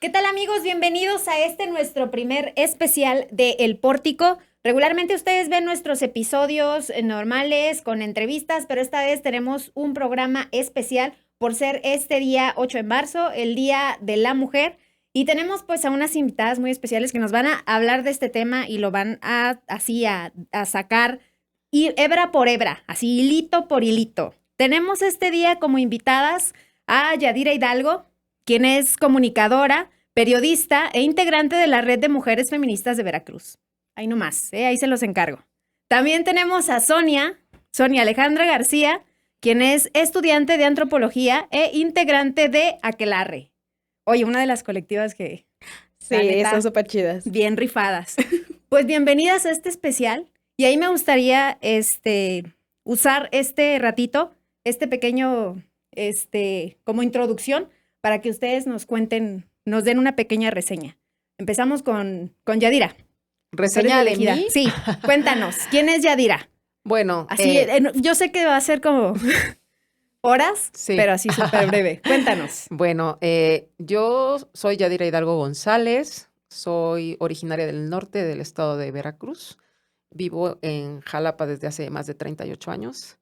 ¿Qué tal, amigos? Bienvenidos a nuestro primer especial de El Pórtico. Regularmente ustedes ven nuestros episodios normales con entrevistas, pero esta vez tenemos un programa especial por ser este día 8 de marzo, el Día de la Mujer. Y tenemos pues a unas invitadas muy especiales que nos van a hablar de este tema y lo van a sacar hebra por hebra, así hilito por hilito. Tenemos este día como invitadas a Yadira Hidalgo, quien es comunicadora, periodista e integrante de la Red de Mujeres Feministas de Veracruz. Ahí nomás, ahí se los encargo. También tenemos a Sonia Alejandra García, quien es estudiante de antropología e integrante de Aquelarre. Oye, una de las colectivas que... Sí, son súper chidas. Bien rifadas. Pues bienvenidas a este especial. Y ahí me gustaría usar este ratito, este pequeño, como introducción, para que ustedes nos cuenten, nos den una pequeña reseña. Empezamos con Yadira. ¿Reseña de mí? Sí, cuéntanos, ¿quién es Yadira? Bueno, así, yo sé que va a ser como horas, sí, pero así súper breve. Cuéntanos. Bueno, yo soy Yadira Hidalgo González, soy originaria del norte del estado de Veracruz, vivo en Jalapa desde hace más de 38 años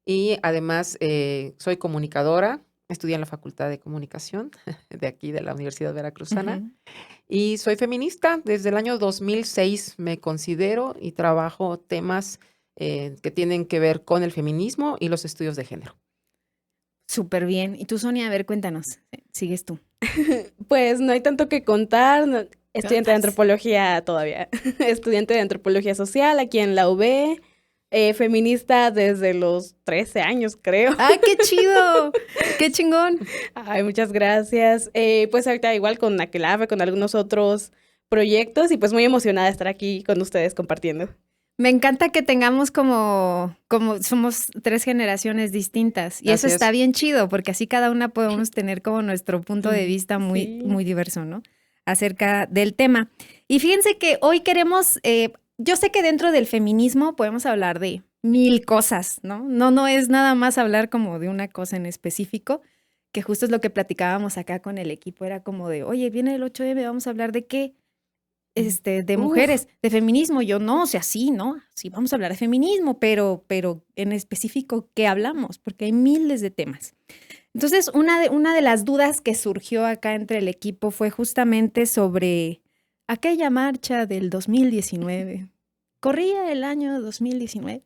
y además soy comunicadora, estudié en la Facultad de Comunicación de aquí, de la Universidad Veracruzana, y soy feminista. Desde el año 2006 me considero y trabajo temas que tienen que ver con el feminismo y los estudios de género. Súper bien. Y tú, Sonia, a ver, cuéntanos. Sigues tú. Pues no hay tanto que contar. Estudiante de antropología todavía. Estudiante de antropología social aquí en la UB. Feminista desde los 13 años, creo. ¡Ay, qué chido! ¡Qué chingón! Ay, muchas gracias. Pues ahorita igual con Aquelarre, con algunos otros proyectos y pues muy emocionada de estar aquí con ustedes compartiendo. Me encanta que tengamos como somos 3 generaciones distintas y eso está bien chido porque así cada una podemos tener como nuestro punto de vista muy diverso, ¿no? Acerca del tema. Y fíjense que hoy queremos, yo sé que dentro del feminismo podemos hablar de 1000 cosas, ¿no? No es nada más hablar como de una cosa en específico, que justo es lo que platicábamos acá con el equipo, era como de, oye, viene el 8M, vamos a hablar de qué. De mujeres, de feminismo. Yo no, o sea, sí, ¿no? Sí, vamos a hablar de feminismo, pero en específico, ¿qué hablamos? Porque hay miles de temas. Entonces, una de las dudas que surgió acá entre el equipo fue justamente sobre aquella marcha del 2019. Corría el año 2019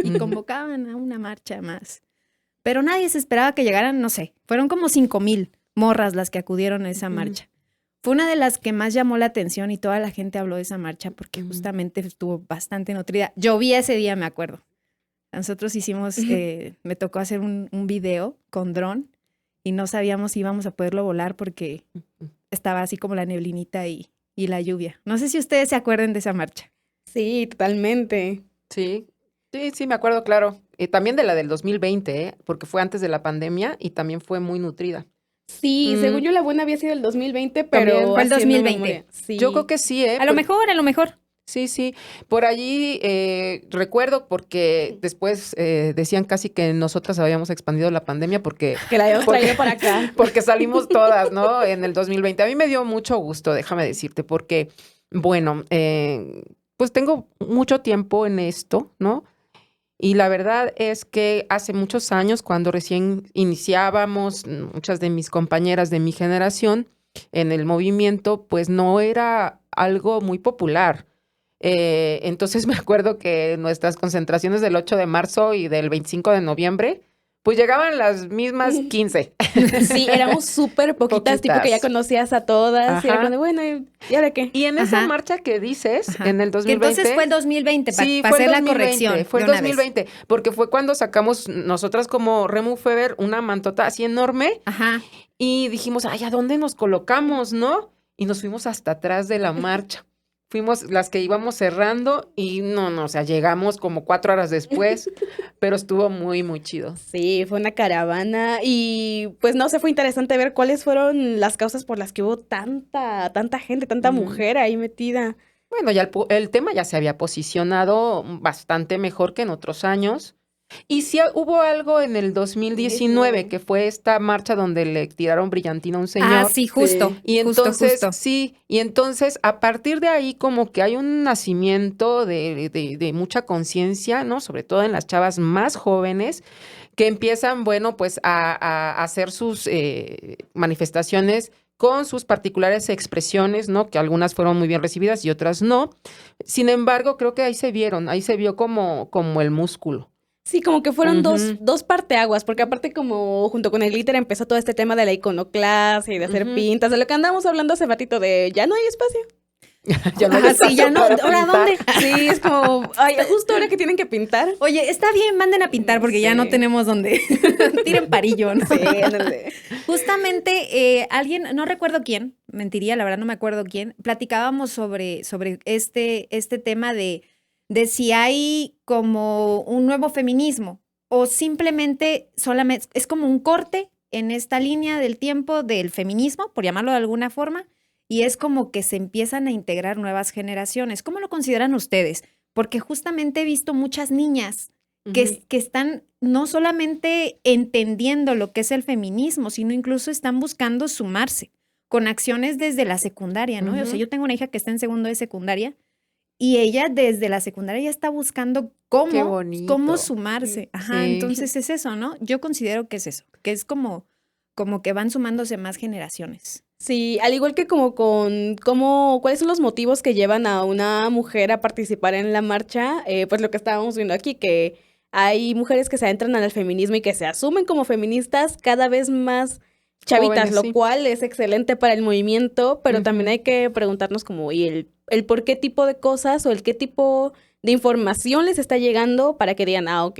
y convocaban a una marcha más. Pero nadie se esperaba que llegaran, no sé, fueron como 5,000 morras las que acudieron a esa marcha. Fue una de las que más llamó la atención y toda la gente habló de esa marcha porque justamente estuvo bastante nutrida. Llovía ese día, me acuerdo. Nosotros hicimos, me tocó hacer un video con dron y no sabíamos si íbamos a poderlo volar porque estaba así como la neblinita y la lluvia. No sé si ustedes se acuerdan de esa marcha. Sí, totalmente. Sí, me acuerdo, claro. También de la del 2020, porque fue antes de la pandemia y también fue muy nutrida. Sí, según yo la buena había sido el 2020, pero también fue el 2020. Sí. Yo creo que sí, A lo mejor. Sí. Por allí recuerdo porque después decían casi que nosotras habíamos expandido la pandemia porque... Que la habíamos traído para acá. Porque salimos todas, ¿no? En el 2020. A mí me dio mucho gusto, déjame decirte, porque, bueno, pues tengo mucho tiempo en esto, ¿no? Y la verdad es que hace muchos años, cuando recién iniciábamos, muchas de mis compañeras de mi generación en el movimiento, pues no era algo muy popular. Entonces me acuerdo que nuestras concentraciones del 8 de marzo y del 25 de noviembre, pues llegaban las mismas 15. Sí, éramos súper poquitas, tipo que ya conocías a todas. Ajá. Y era como, bueno, ¿y ahora qué? Y en esa marcha que dices, en el 2020. Que entonces fue el 2020, para hacer la corrección. Fue el 2020, porque fue cuando sacamos nosotras como Remu Feber una mantota así enorme. Ajá. Y dijimos, ay, ¿a dónde nos colocamos, no? Y nos fuimos hasta atrás de la marcha. Fuimos las que íbamos cerrando y no, o sea, llegamos como 4 horas después, pero estuvo muy, muy chido. Sí, fue una caravana y pues no sé, fue interesante ver cuáles fueron las causas por las que hubo tanta gente, tanta mujer ahí metida. Bueno, ya el tema ya se había posicionado bastante mejor que en otros años. Y sí hubo algo en el 2019, que fue esta marcha donde le tiraron brillantina a un señor. Ah, sí, justo. Y entonces, justo. sí, y entonces a partir de ahí como que hay un nacimiento de mucha conciencia, ¿no? Sobre todo en las chavas más jóvenes, que empiezan, bueno, pues a hacer sus manifestaciones con sus particulares expresiones, ¿no? Que algunas fueron muy bien recibidas y otras no. Sin embargo, creo que ahí se vio como el músculo. Sí, como que fueron dos parteaguas, porque aparte como junto con el glitter empezó todo este tema de la iconoclasia y de hacer pintas, de lo que andamos hablando hace ratito de ya no hay espacio. Ya no hay espacio sí, ya no, ¿ahora dónde? Sí, es como, ay, justo ahora que tienen que pintar. Oye, está bien, manden a pintar porque ya no tenemos dónde. Tiren parillo, ¿no? Sí, ándale. Justamente alguien, no recuerdo quién, mentiría, la verdad no me acuerdo quién, platicábamos sobre este tema de si hay como un nuevo feminismo o simplemente solamente es como un corte en esta línea del tiempo del feminismo, por llamarlo de alguna forma, y es como que se empiezan a integrar nuevas generaciones. ¿Cómo lo consideran ustedes? Porque justamente he visto muchas niñas que están no solamente entendiendo lo que es el feminismo, sino incluso están buscando sumarse con acciones desde la secundaria, ¿no? O sea, yo tengo una hija que está en segundo de secundaria y ella desde la secundaria ya está buscando cómo sumarse. Ajá, sí. Entonces es eso, ¿no? Yo considero que es eso, que es como que van sumándose más generaciones. Sí, al igual que ¿cuáles son los motivos que llevan a una mujer a participar en la marcha? Pues lo que estábamos viendo aquí, que hay mujeres que se adentran al feminismo y que se asumen como feministas cada vez más chavitas, jóvenes, lo cual es excelente para el movimiento, pero también hay que preguntarnos como, ¿y el por qué tipo de cosas o el qué tipo de información les está llegando para que digan, ok,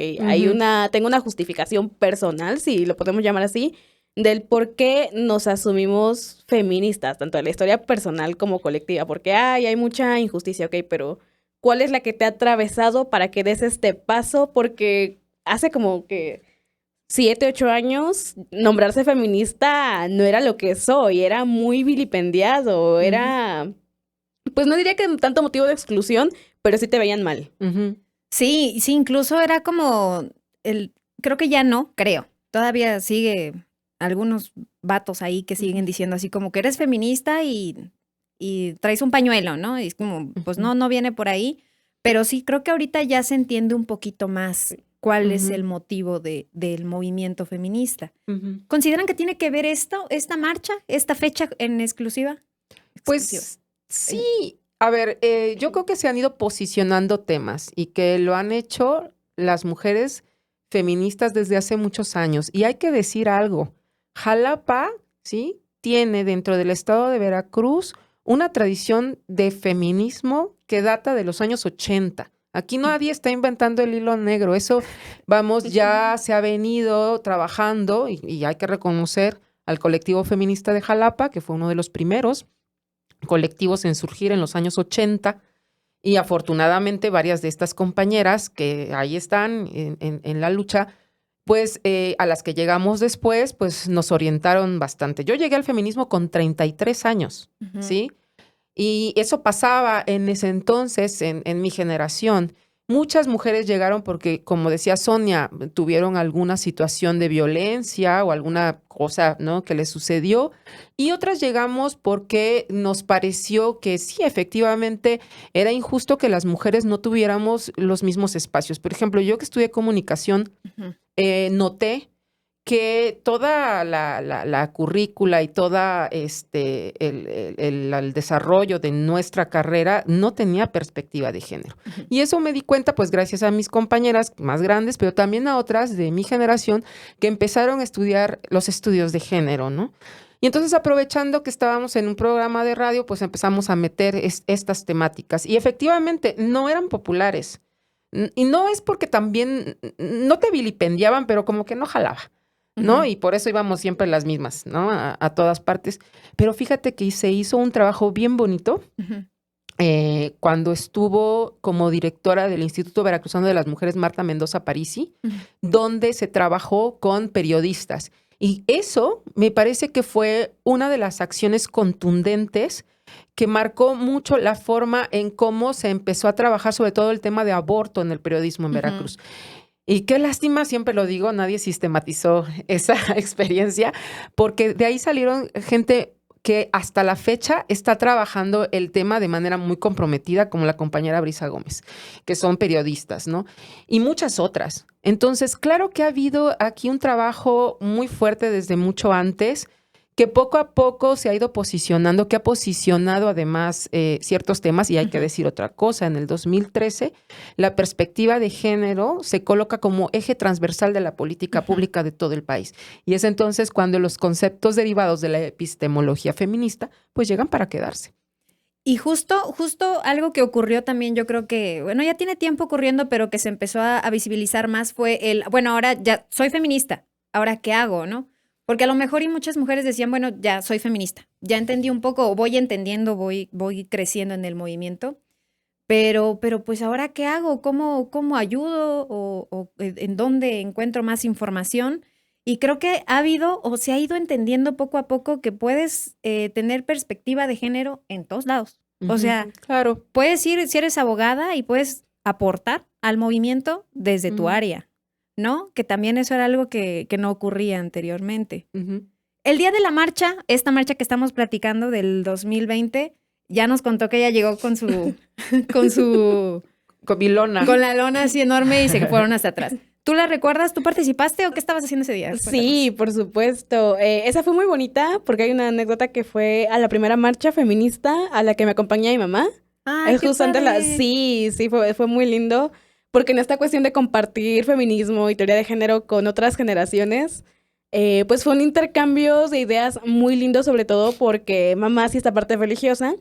tengo una justificación personal, si lo podemos llamar así, del por qué nos asumimos feministas, tanto en la historia personal como colectiva, porque hay mucha injusticia, ok, pero ¿cuál es la que te ha atravesado para que des este paso? Porque hace como que 7, 8 años, nombrarse feminista no era lo que soy, era muy vilipendiado, era, pues no diría que tanto motivo de exclusión, pero sí te veían mal. Sí, incluso era como, creo que ya no, todavía sigue algunos vatos ahí que siguen diciendo así como que eres feminista y traes un pañuelo, ¿no? Y es como, pues no viene por ahí, pero sí creo que ahorita ya se entiende un poquito más cuál es el motivo del movimiento feminista. ¿Consideran que tiene que ver esta marcha, esta fecha en exclusiva? Pues sí, a ver, yo creo que se han ido posicionando temas y que lo han hecho las mujeres feministas desde hace muchos años. Y hay que decir algo, Jalapa, ¿sí?, tiene dentro del estado de Veracruz una tradición de feminismo que data de los años 80. Aquí nadie está inventando el hilo negro. Eso, ya se ha venido trabajando y hay que reconocer al colectivo feminista de Jalapa, que fue uno de los primeros colectivos en surgir en los años 80. Y afortunadamente varias de estas compañeras que ahí están en la lucha, pues a las que llegamos después, pues nos orientaron bastante. Yo llegué al feminismo con 33 años, ¿sí? Y eso pasaba en ese entonces, en mi generación. Muchas mujeres llegaron porque, como decía Sonia, tuvieron alguna situación de violencia o alguna cosa, ¿no?, que les sucedió. Y otras llegamos porque nos pareció que sí, efectivamente, era injusto que las mujeres no tuviéramos los mismos espacios. Por ejemplo, yo que estudié comunicación, noté que toda la currícula y toda el desarrollo de nuestra carrera no tenía perspectiva de género. Y eso me di cuenta, pues, gracias a mis compañeras más grandes, pero también a otras de mi generación que empezaron a estudiar los estudios de género, ¿no? Y entonces, aprovechando que estábamos en un programa de radio, pues empezamos a meter estas temáticas. Y efectivamente, no eran populares. Y no es porque también no te vilipendiaban, pero como que no jalaba, ¿no? Y por eso íbamos siempre las mismas, ¿no? A todas partes. Pero fíjate que se hizo un trabajo bien bonito cuando estuvo como directora del Instituto Veracruzano de las Mujeres Marta Mendoza Parisi, donde se trabajó con periodistas. Y eso me parece que fue una de las acciones contundentes que marcó mucho la forma en cómo se empezó a trabajar sobre todo el tema de aborto en el periodismo en Veracruz. Y qué lástima, siempre lo digo, nadie sistematizó esa experiencia, porque de ahí salieron gente que hasta la fecha está trabajando el tema de manera muy comprometida, como la compañera Brisa Gómez, que son periodistas, ¿no? Y muchas otras. Entonces, claro que ha habido aquí un trabajo muy fuerte desde mucho antes, que poco a poco se ha ido posicionando, que ha posicionado además ciertos temas, y hay que decir otra cosa, en el 2013 la perspectiva de género se coloca como eje transversal de la política pública de todo el país. Y es entonces cuando los conceptos derivados de la epistemología feminista pues llegan para quedarse. Y justo algo que ocurrió también, yo creo que, bueno, ya tiene tiempo ocurriendo, pero que se empezó a visibilizar más fue bueno, ahora ya soy feminista, ¿ahora qué hago, no? Porque a lo mejor y muchas mujeres decían, bueno, ya soy feminista, ya entendí un poco, o voy entendiendo, voy creciendo en el movimiento, pero pues ahora ¿qué hago? ¿Cómo ayudo? ¿O en dónde encuentro más información? Y creo que ha habido o se ha ido entendiendo poco a poco que puedes tener perspectiva de género en todos lados. O sea, claro, puedes ir, si eres abogada, y puedes aportar al movimiento desde tu área, ¿no? Que también eso era algo que no ocurría anteriormente. El día de la marcha, esta marcha que estamos platicando del 2020, ya nos contó que ella llegó con su con mi lona. Con la lona así enorme y se fueron hasta atrás. ¿Tú la recuerdas? ¿Tú participaste o qué estabas haciendo ese día? Sí, por supuesto. Esa fue muy bonita porque hay una anécdota que fue a la primera marcha feminista a la que me acompañó mi mamá. ¡Ay, qué padre! Sí, fue muy lindo porque en esta cuestión de compartir feminismo y teoría de género con otras generaciones, pues fue un intercambio de ideas muy lindo, sobre todo porque mamá sí esta parte religiosa.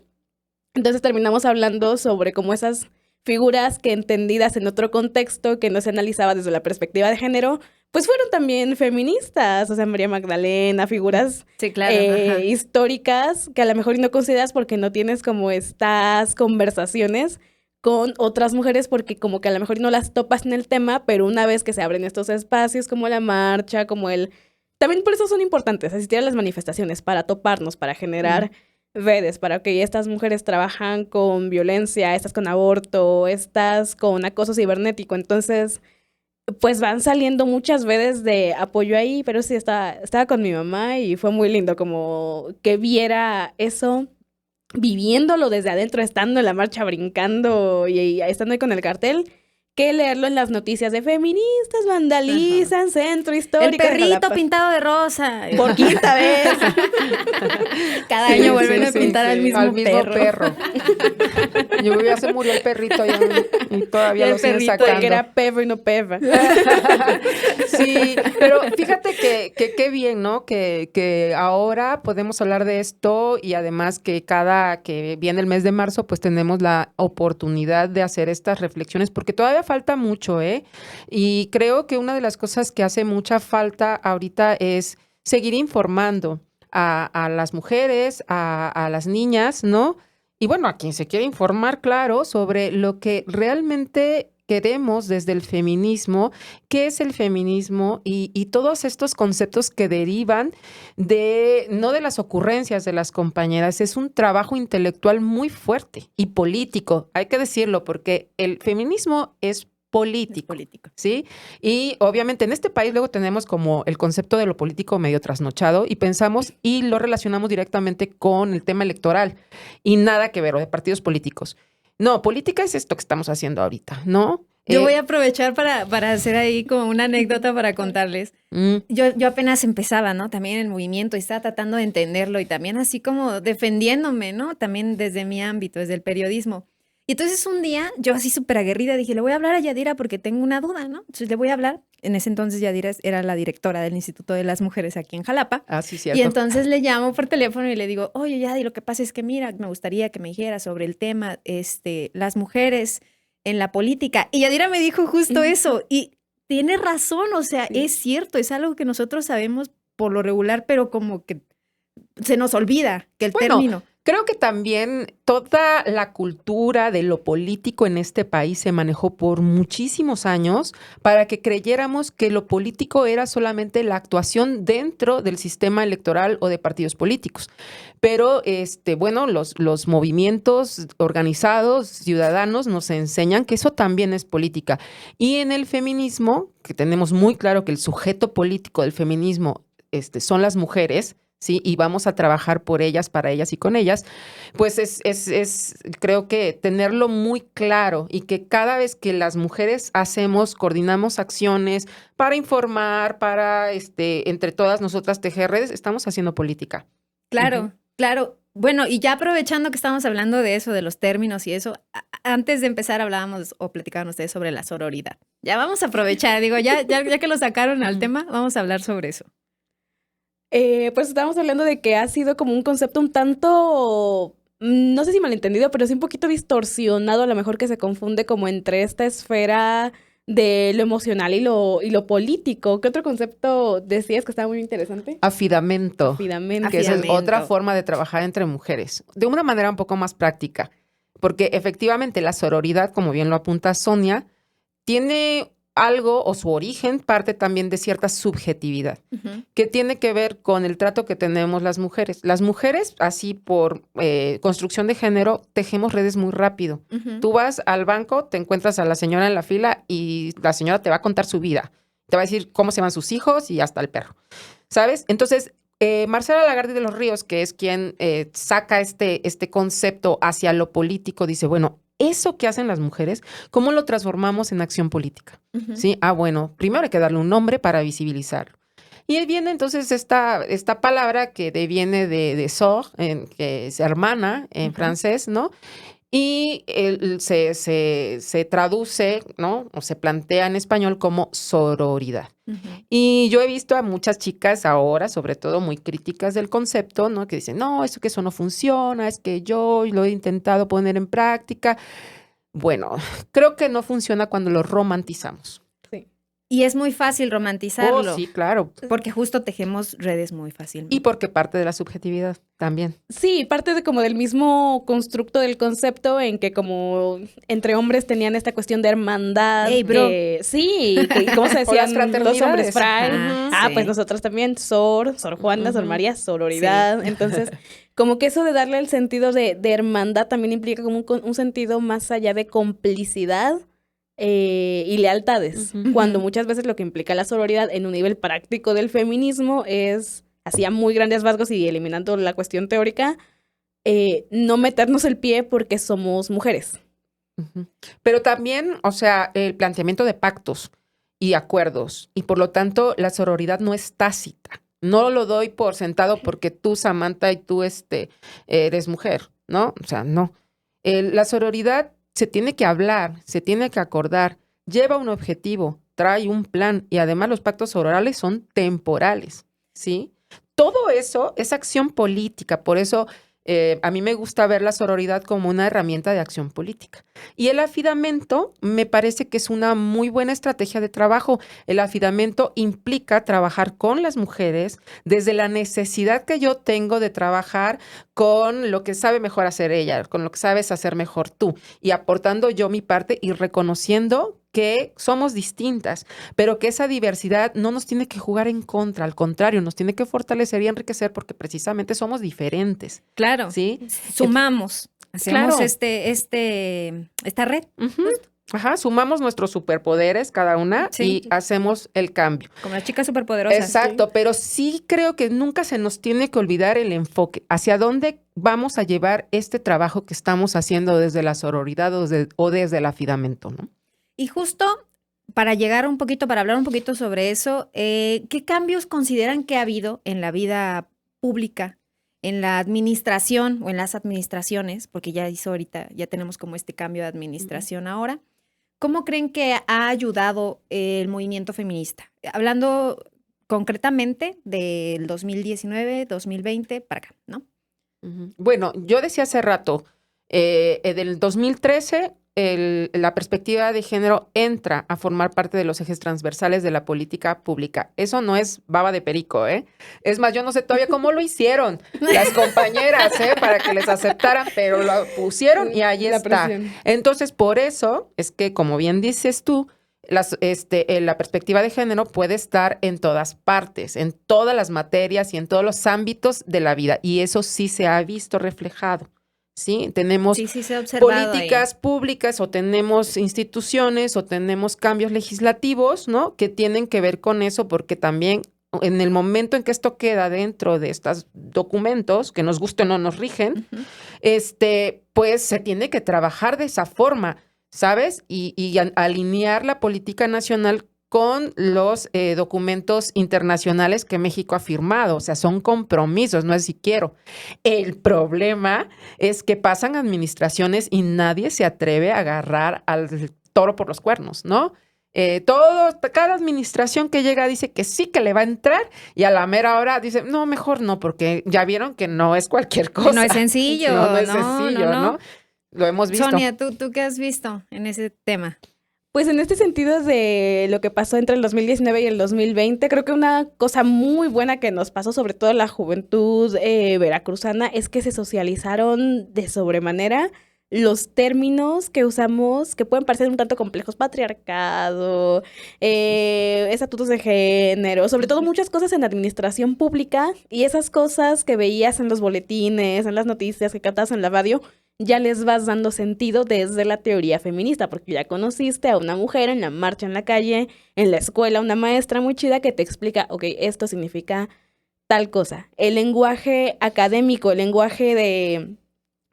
Entonces terminamos hablando sobre cómo esas figuras que entendidas en otro contexto, que no se analizaba desde la perspectiva de género, pues fueron también feministas, o sea, María Magdalena, figuras sí, claro, históricas que a lo mejor no consideras porque no tienes como estas conversaciones con otras mujeres porque como que a lo mejor no las topas en el tema, pero una vez que se abren estos espacios como la marcha, como también por eso son importantes asistir a las manifestaciones, para toparnos, para generar redes, para que estas mujeres trabajan con violencia, estas con aborto, estas con acoso cibernético. Entonces, pues van saliendo muchas redes de apoyo ahí, pero sí estaba con mi mamá y fue muy lindo como que viera eso, viviéndolo desde adentro, estando en la marcha, brincando y estando ahí con el cartel, que leerlo en las noticias de feministas vandalizan centro histórico. El perrito pintado de rosa. Por quinta vez. Cada año vuelven a pintar al mismo perro. Ya se murió el perrito y todavía lo siguen sacando. Que era perro y no perra. Sí, pero fíjate que qué bien, ¿no? Que ahora podemos hablar de esto y además que cada que viene el mes de marzo, pues tenemos la oportunidad de hacer estas reflexiones porque todavía falta mucho, ¿eh? Y creo que una de las cosas que hace mucha falta ahorita es seguir informando a las mujeres, a las niñas, ¿no? Y bueno, a quien se quiere informar, claro, sobre lo que realmente queremos desde el feminismo, qué es el feminismo y todos estos conceptos que derivan no de las ocurrencias de las compañeras, es un trabajo intelectual muy fuerte y político, hay que decirlo, porque el feminismo es político, ¿sí? Y obviamente en este país luego tenemos como el concepto de lo político medio trasnochado y pensamos y lo relacionamos directamente con el tema electoral y nada que ver, o de partidos políticos. No, política es esto que estamos haciendo ahorita, ¿no? Yo voy a aprovechar para hacer ahí como una anécdota para contarles. Yo apenas empezaba, ¿no? También en el movimiento y estaba tratando de entenderlo y también así como defendiéndome, ¿no? También desde mi ámbito, desde el periodismo. Y entonces un día, yo así súper aguerrida, dije, le voy a hablar a Yadira porque tengo una duda, ¿no? Entonces le voy a hablar. En ese entonces Yadira era la directora del Instituto de las Mujeres aquí en Jalapa. Ah, sí, cierto. Y entonces le llamo por teléfono y le digo, oye, Yadira, lo que pasa es que mira, me gustaría que me dijeras sobre el tema, las mujeres en la política. Y Yadira me dijo justo eso. Y tiene razón, o sea, es cierto, es algo que nosotros sabemos por lo regular, pero como que se nos olvida que el término... Creo que también toda la cultura de lo político en este país se manejó por muchísimos años para que creyéramos que lo político era solamente la actuación dentro del sistema electoral o de partidos políticos. Pero, bueno, los movimientos organizados, ciudadanos, nos enseñan que eso también es política. Y en el feminismo, que tenemos muy claro que el sujeto político del feminismo son las mujeres, ¿sí? Y vamos a trabajar por ellas, para ellas y con ellas, pues creo que tenerlo muy claro y que cada vez que las mujeres coordinamos acciones para informar, para, entre todas nosotras tejer redes, estamos haciendo política. Claro, claro. Bueno, y ya aprovechando que estamos hablando de eso, de los términos y eso, antes de empezar hablábamos o platicaban ustedes sobre la sororidad. Ya vamos a aprovechar, digo, ya que lo sacaron al tema, vamos a hablar sobre eso. Pues estábamos hablando de que ha sido como un concepto un tanto, no sé si malentendido, pero sí un poquito distorsionado, a lo mejor que se confunde como entre esta esfera de lo emocional y lo político. ¿Qué otro concepto decías que estaba muy interesante? Afidamento. Afidamento. Que esa es otra forma de trabajar entre mujeres, de una manera un poco más práctica, porque efectivamente la sororidad, como bien lo apunta Sonia, tiene algo, o su origen parte también de cierta subjetividad, que tiene que ver con el trato que tenemos las mujeres. Las mujeres, así por construcción de género, tejemos redes muy rápido. Tú vas al banco, te encuentras a la señora en la fila y la señora te va a contar su vida. Te va a decir cómo se llaman sus hijos y hasta el perro, ¿sabes? Entonces, Marcela Lagarde de los Ríos, que es quien saca este concepto hacia lo político, dice, bueno, eso que hacen las mujeres, ¿cómo lo transformamos en acción política? ¿Sí? Bueno, primero hay que darle un nombre para visibilizarlo. Y ahí viene entonces esta palabra que viene de sœur, que es hermana en francés, ¿no? Y se traduce, ¿no? O se plantea en español como sororidad. Y yo he visto a muchas chicas ahora, sobre todo muy críticas del concepto, ¿no? Que dicen, no, que eso no funciona, es que yo lo he intentado poner en práctica. Bueno, creo que no funciona cuando lo romantizamos. Y es muy fácil romantizarlo. Oh, sí, claro. Porque justo tejemos redes muy fácilmente. Y porque parte de la subjetividad también. Sí, parte de como del mismo constructo del concepto en que como entre hombres tenían esta cuestión de hermandad. Hey, bro. Sí, ¿cómo se decían dos hombres fray? Sí. Pues nosotras también, Sor Juana, Sor María, sororidad. Sí. Entonces, como que eso de darle el sentido de hermandad también implica como un sentido más allá de complicidad. Y lealtades, cuando muchas veces lo que implica la sororidad en un nivel práctico del feminismo es, así a muy grandes rasgos y eliminando la cuestión teórica, no meternos el pie porque somos mujeres. Pero también, o sea, el planteamiento de pactos y acuerdos, y por lo tanto la sororidad no es tácita. No lo doy por sentado porque tú, Samantha, y tú eres mujer, ¿no? O sea, no. La sororidad se tiene que hablar, se tiene que acordar, lleva un objetivo, trae un plan y además los pactos sororales son temporales, ¿sí? Todo eso es acción política, por eso a mí me gusta ver la sororidad como una herramienta de acción política. Y el afidamento me parece que es una muy buena estrategia de trabajo. El afidamento implica trabajar con las mujeres desde la necesidad que yo tengo de trabajar con lo que sabe mejor hacer ella, con lo que sabes hacer mejor tú, y aportando yo mi parte y reconociendo que somos distintas, pero que esa diversidad no nos tiene que jugar en contra, al contrario, nos tiene que fortalecer y enriquecer porque precisamente somos diferentes. Claro, ¿sí? Sumamos, hacemos claro. esta red. Sumamos nuestros superpoderes cada una y hacemos el cambio. Como las chicas superpoderosas. Exacto, sí. Pero sí creo que nunca se nos tiene que olvidar el enfoque, hacia dónde vamos a llevar este trabajo que estamos haciendo desde la sororidad o desde el afidamento, ¿no? Y justo para hablar un poquito sobre eso, ¿qué cambios consideran que ha habido en la vida pública, en la administración o en las administraciones? Porque ya tenemos como este cambio de administración ahora. ¿Cómo creen que ha ayudado el movimiento feminista? Hablando concretamente del 2019, 2020 para acá, ¿no? Bueno, yo decía hace rato, del 2013 la perspectiva de género entra a formar parte de los ejes transversales de la política pública. Eso no es baba de perico, ¿eh? Es más, yo no sé todavía cómo lo hicieron las compañeras, para que les aceptaran, pero lo pusieron y ahí está. Presión. Entonces, por eso es que, como bien dices tú, la perspectiva de género puede estar en todas partes, en todas las materias y en todos los ámbitos de la vida. Y eso sí se ha visto reflejado. ¿Sí? Tenemos políticas públicas o tenemos instituciones o tenemos cambios legislativos, ¿no? Que tienen que ver con eso, porque también en el momento en que esto queda dentro de estos documentos, que nos guste o no nos rigen, pues se tiene que trabajar de esa forma, ¿sabes? Y alinear la política nacional con los documentos internacionales que México ha firmado. O sea, son compromisos, no es si quiero. El problema es que pasan administraciones y nadie se atreve a agarrar al toro por los cuernos, ¿no? Cada administración que llega dice que sí, que le va a entrar, y a la mera hora dice, no, mejor no, porque ya vieron que no es cualquier cosa. No es sencillo. No es sencillo, ¿no? Lo hemos visto. Sonia, ¿tú qué has visto en ese tema? Pues en este sentido de lo que pasó entre el 2019 y el 2020, creo que una cosa muy buena que nos pasó, sobre todo la juventud veracruzana, es que se socializaron de sobremanera los términos que usamos, que pueden parecer un tanto complejos: patriarcado, estatutos de género, sobre todo muchas cosas en administración pública, y esas cosas que veías en los boletines, en las noticias, que captabas en la radio, ya les vas dando sentido desde la teoría feminista, porque ya conociste a una mujer en la marcha, en la calle, en la escuela, una maestra muy chida que te explica, ok, esto significa tal cosa. El lenguaje académico, el lenguaje de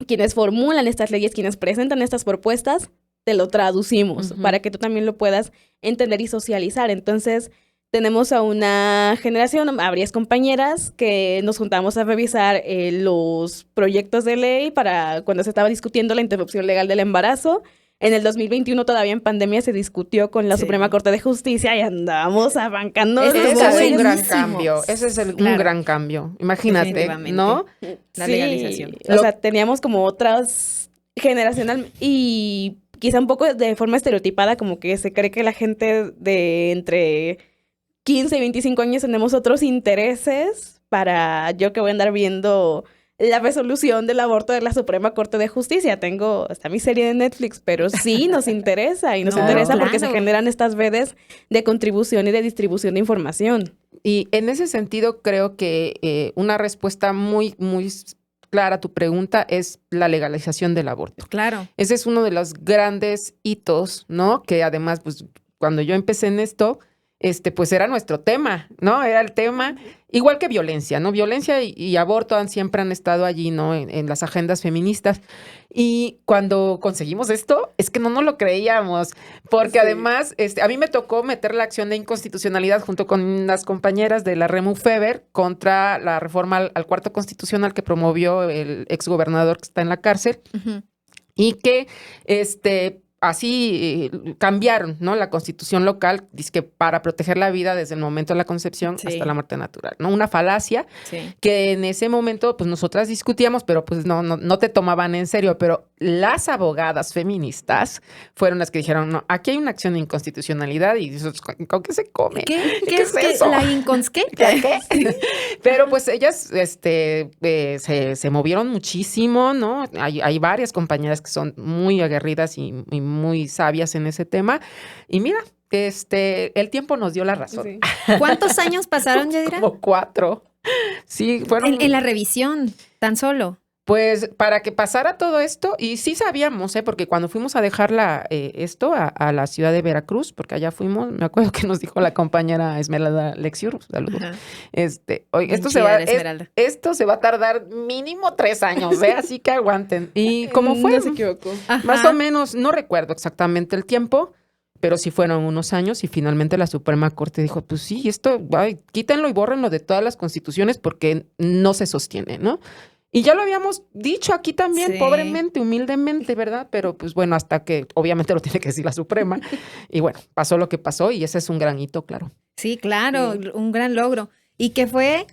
quienes formulan estas leyes, quienes presentan estas propuestas, te lo traducimos para que tú también lo puedas entender y socializar. Entonces, tenemos a una generación, a varias compañeras que nos juntamos a revisar los proyectos de ley para cuando se estaba discutiendo la interrupción legal del embarazo. En el 2021, todavía en pandemia, se discutió con la Suprema Corte de Justicia y andábamos arrancando. Ese es un gran cambio. Ese es un gran cambio. Imagínate, ¿no? La legalización. O sea, teníamos como otras generacional y quizá un poco de forma estereotipada, como que se cree que la gente de entre 15 y 25 años tenemos otros intereses para yo que voy a andar viendo la resolución del aborto de la Suprema Corte de Justicia. Está mi serie de Netflix, pero sí nos interesa y nos interesa porque se generan estas redes de contribución y de distribución de información. Y en ese sentido creo que una respuesta muy, muy clara a tu pregunta es la legalización del aborto. Claro. Ese es uno de los grandes hitos, ¿no? Que además, pues, cuando yo empecé en esto, pues era nuestro tema, ¿no? Era el tema, igual que violencia, ¿no? Violencia y aborto siempre han estado allí, ¿no? En las agendas feministas. Y cuando conseguimos esto, es que no nos lo creíamos, porque además, a mí me tocó meter la acción de inconstitucionalidad junto con las compañeras de la Remu Feber contra la reforma al cuarto constitucional que promovió el exgobernador que está en la cárcel, y que, así cambiaron, ¿no? La constitución local, dizque para proteger la vida desde el momento de la concepción hasta la muerte natural, ¿no? Una falacia que en ese momento, pues nosotras discutíamos, pero pues no te tomaban en serio. Pero las abogadas feministas fueron las que dijeron, no, aquí hay una acción de inconstitucionalidad y eso, ¿con qué se come? ¿Qué es eso? ¿La inconsqué? ¿Qué? Pero pues ellas se movieron muchísimo, ¿no? Hay varias compañeras que son muy aguerridas y muy sabias en ese tema. Y mira, el tiempo nos dio la razón. Sí. ¿Cuántos años pasaron, Yadira? Como 4. Sí, fueron... En la revisión, tan solo. Pues para que pasara todo esto, y sí sabíamos, porque cuando fuimos a dejarla a la ciudad de Veracruz, porque allá fuimos, me acuerdo que nos dijo la compañera Esmeralda Lexiur, saludos. Oye, esto se va a tardar mínimo 3 años, así que aguanten. ¿Y cómo fue? No se equivocó. Más o menos, no recuerdo exactamente el tiempo, pero sí fueron unos años y finalmente la Suprema Corte dijo, pues sí, esto, quítenlo y bórrenlo de todas las constituciones porque no se sostiene, ¿no? Y ya lo habíamos dicho aquí también, pobremente, humildemente, ¿verdad? Pero pues bueno, hasta que obviamente lo tiene que decir la Suprema. Y bueno, pasó lo que pasó y ese es un gran hito, claro. Sí, claro, un gran logro. Y que fue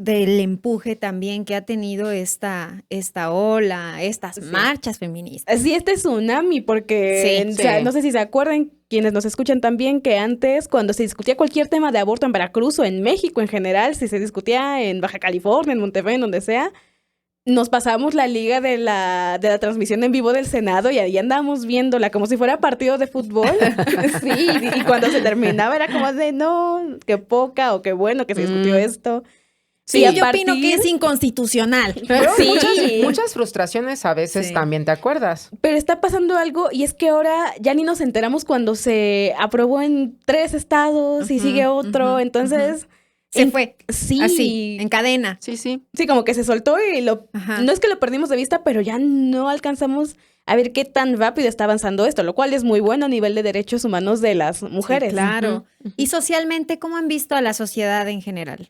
del empuje también que ha tenido esta ola, estas marchas feministas. Sí, este tsunami, porque o sea, no sé si se acuerdan quienes nos escuchan también que antes, cuando se discutía cualquier tema de aborto en Veracruz o en México en general, si se discutía en Baja California, en Monterrey, en donde sea, nos pasábamos la liga de la transmisión en vivo del Senado y ahí andábamos viéndola como si fuera partido de fútbol. Sí, y cuando se terminaba era como de, no, qué poca o qué bueno que se discutió esto. Sí, yo opino que es inconstitucional. Pero muchas frustraciones a veces también, ¿te acuerdas? Pero está pasando algo y es que ahora ya ni nos enteramos cuando se aprobó en 3 estados y sigue otro, entonces... Se fue. Sí. Así, en cadena. Sí. Sí, como que se soltó y no es que lo perdimos de vista, pero ya no alcanzamos a ver qué tan rápido está avanzando esto, lo cual es muy bueno a nivel de derechos humanos de las mujeres. Sí, claro. Y socialmente, ¿cómo han visto a la sociedad en general?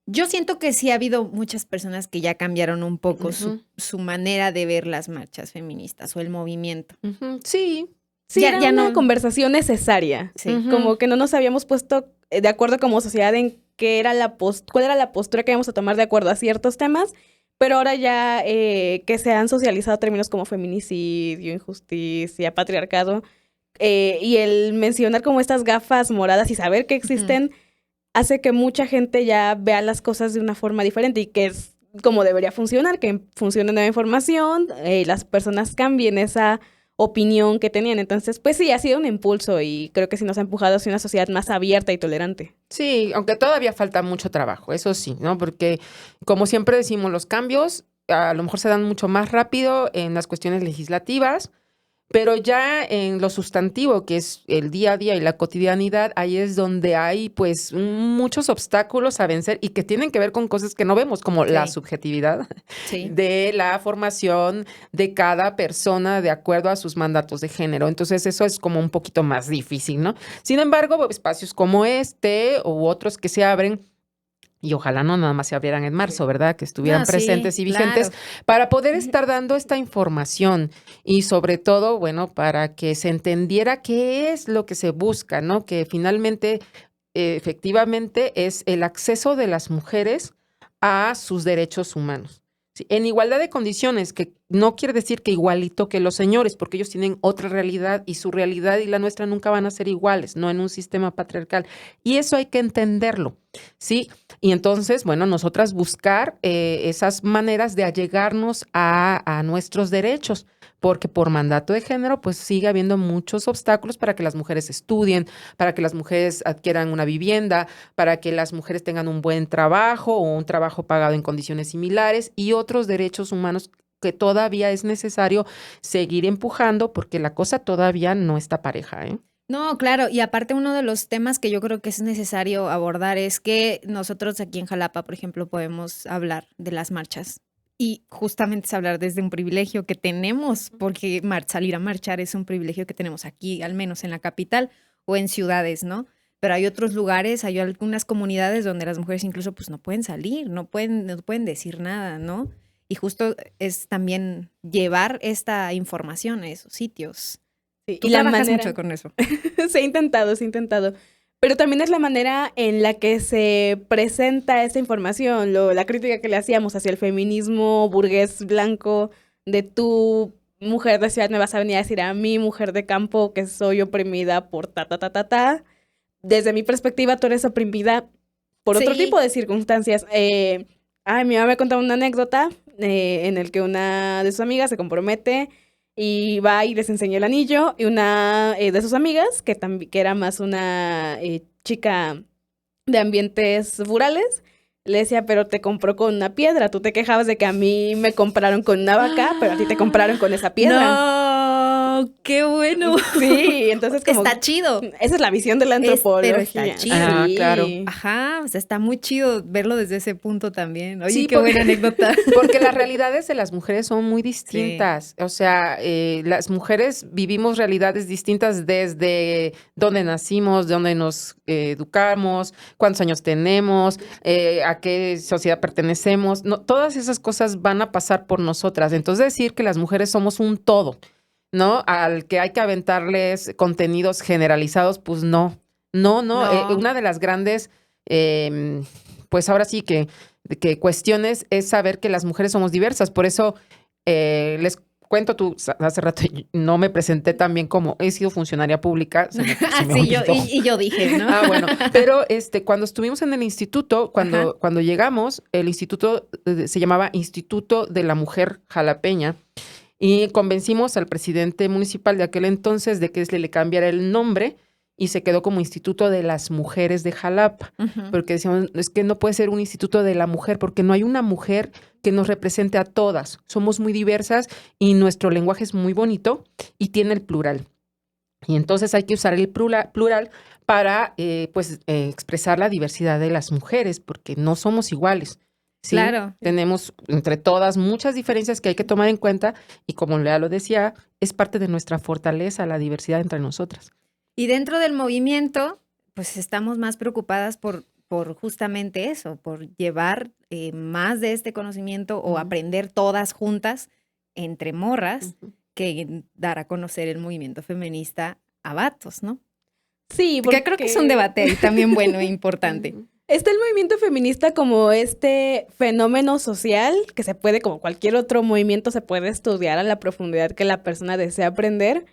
Yo siento que sí ha habido muchas personas que ya cambiaron un poco su manera de ver las marchas feministas o el movimiento. Sí. Sí, era una conversación necesaria. Sí. Como que no nos habíamos puesto de acuerdo como sociedad en qué era cuál era la postura que íbamos a tomar de acuerdo a ciertos temas, pero ahora ya que se han socializado términos como feminicidio, injusticia, patriarcado, y el mencionar como estas gafas moradas y saber que existen, hace que mucha gente ya vea las cosas de una forma diferente y que es como debería funcionar, que funcione la información, las personas cambien esa opinión que tenían. Entonces, pues sí, ha sido un impulso y creo que sí nos ha empujado hacia una sociedad más abierta y tolerante. Sí, aunque todavía falta mucho trabajo, eso sí, ¿no? Porque como siempre decimos, los cambios a lo mejor se dan mucho más rápido en las cuestiones legislativas, pero ya en lo sustantivo, que es el día a día y la cotidianidad, ahí es donde hay pues muchos obstáculos a vencer y que tienen que ver con cosas que no vemos, como la subjetividad de la formación de cada persona de acuerdo a sus mandatos de género. Entonces eso es como un poquito más difícil, ¿no? Sin embargo, espacios como este u otros que se abren, y ojalá no nada más se abrieran en marzo, ¿verdad? Que estuvieran presentes y vigentes para poder estar dando esta información y sobre todo, bueno, para que se entendiera qué es lo que se busca, ¿no? Que finalmente, efectivamente, es el acceso de las mujeres a sus derechos humanos. Sí, en igualdad de condiciones, que no quiere decir que igualito que los señores, porque ellos tienen otra realidad y su realidad y la nuestra nunca van a ser iguales, no en un sistema patriarcal. Y eso hay que entenderlo, ¿sí? Y entonces, bueno, nosotras buscar esas maneras de allegarnos a nuestros derechos, porque por mandato de género, pues sigue habiendo muchos obstáculos para que las mujeres estudien, para que las mujeres adquieran una vivienda, para que las mujeres tengan un buen trabajo o un trabajo pagado en condiciones similares y otros derechos humanos que todavía es necesario seguir empujando porque la cosa todavía no está pareja, ¿eh? No, claro, y aparte uno de los temas que yo creo que es necesario abordar es que nosotros aquí en Jalapa, por ejemplo, podemos hablar de las marchas y justamente es hablar desde un privilegio que tenemos, porque salir a marchar es un privilegio que tenemos aquí, al menos en la capital o en ciudades, ¿no? Pero hay otros lugares, hay algunas comunidades donde las mujeres incluso pues no pueden salir, no pueden decir nada, ¿no? Y justo es también llevar esta información a esos sitios. Sí, Tú trabajas mucho con eso. Se ha intentado. Pero también es la manera en la que se presenta esa información, la crítica que le hacíamos hacia el feminismo burgués blanco de tu mujer de ciudad me vas a venir a decir a mí, mujer de campo, que soy oprimida por ta. Desde mi perspectiva, tú eres oprimida por otro tipo de circunstancias. Mi mamá me contaba una anécdota en el que una de sus amigas se compromete y va y les enseñó el anillo y una de sus amigas, que era más una chica de ambientes rurales, le decía, pero te compró con una piedra. Tú te quejabas de que a mí me compraron con una vaca, pero a ti te compraron con esa piedra. ¡No! ¡Qué bueno! Sí, entonces como... Está chido. Esa es la visión de la antropología. Pero está chido. Ah, claro. Ajá, o sea, está muy chido verlo desde ese punto también. Oye, sí, qué buena anécdota. Porque las realidades de las mujeres son muy distintas. Sí. O sea, las mujeres vivimos realidades distintas desde dónde nacimos, de dónde nos educamos, cuántos años tenemos, a qué sociedad pertenecemos. No, todas esas cosas van a pasar por nosotras. Entonces, decir que las mujeres somos un todo, ¿no? Al que hay que aventarles contenidos generalizados, pues no. Una de las grandes pues ahora sí que cuestiones es saber que las mujeres somos diversas. Por eso les cuento, tú hace rato no me presenté también como he sido funcionaria pública. Yo dije, ¿no? Bueno, pero cuando estuvimos en el instituto, cuando llegamos, el instituto se llamaba Instituto de la Mujer Jalapeña y convencimos al presidente municipal de aquel entonces de que le cambiara el nombre y se quedó como Instituto de las Mujeres de Jalapa, porque decíamos, es que no puede ser un instituto de la mujer, porque no hay una mujer que nos represente a todas. Somos muy diversas y nuestro lenguaje es muy bonito y tiene el plural. Y entonces hay que usar el plural para expresar la diversidad de las mujeres, porque no somos iguales. ¿Sí? Claro. Tenemos entre todas muchas diferencias que hay que tomar en cuenta y como Lea lo decía, es parte de nuestra fortaleza, la diversidad entre nosotras. Y dentro del movimiento, pues estamos más preocupadas por justamente eso, por llevar más de este conocimiento o aprender todas juntas entre morras que dar a conocer el movimiento feminista a vatos, ¿no? Sí, porque creo que es un debate también bueno e importante. Está el movimiento feminista como este fenómeno social que se puede, como cualquier otro movimiento, se puede estudiar a la profundidad que la persona desea aprender.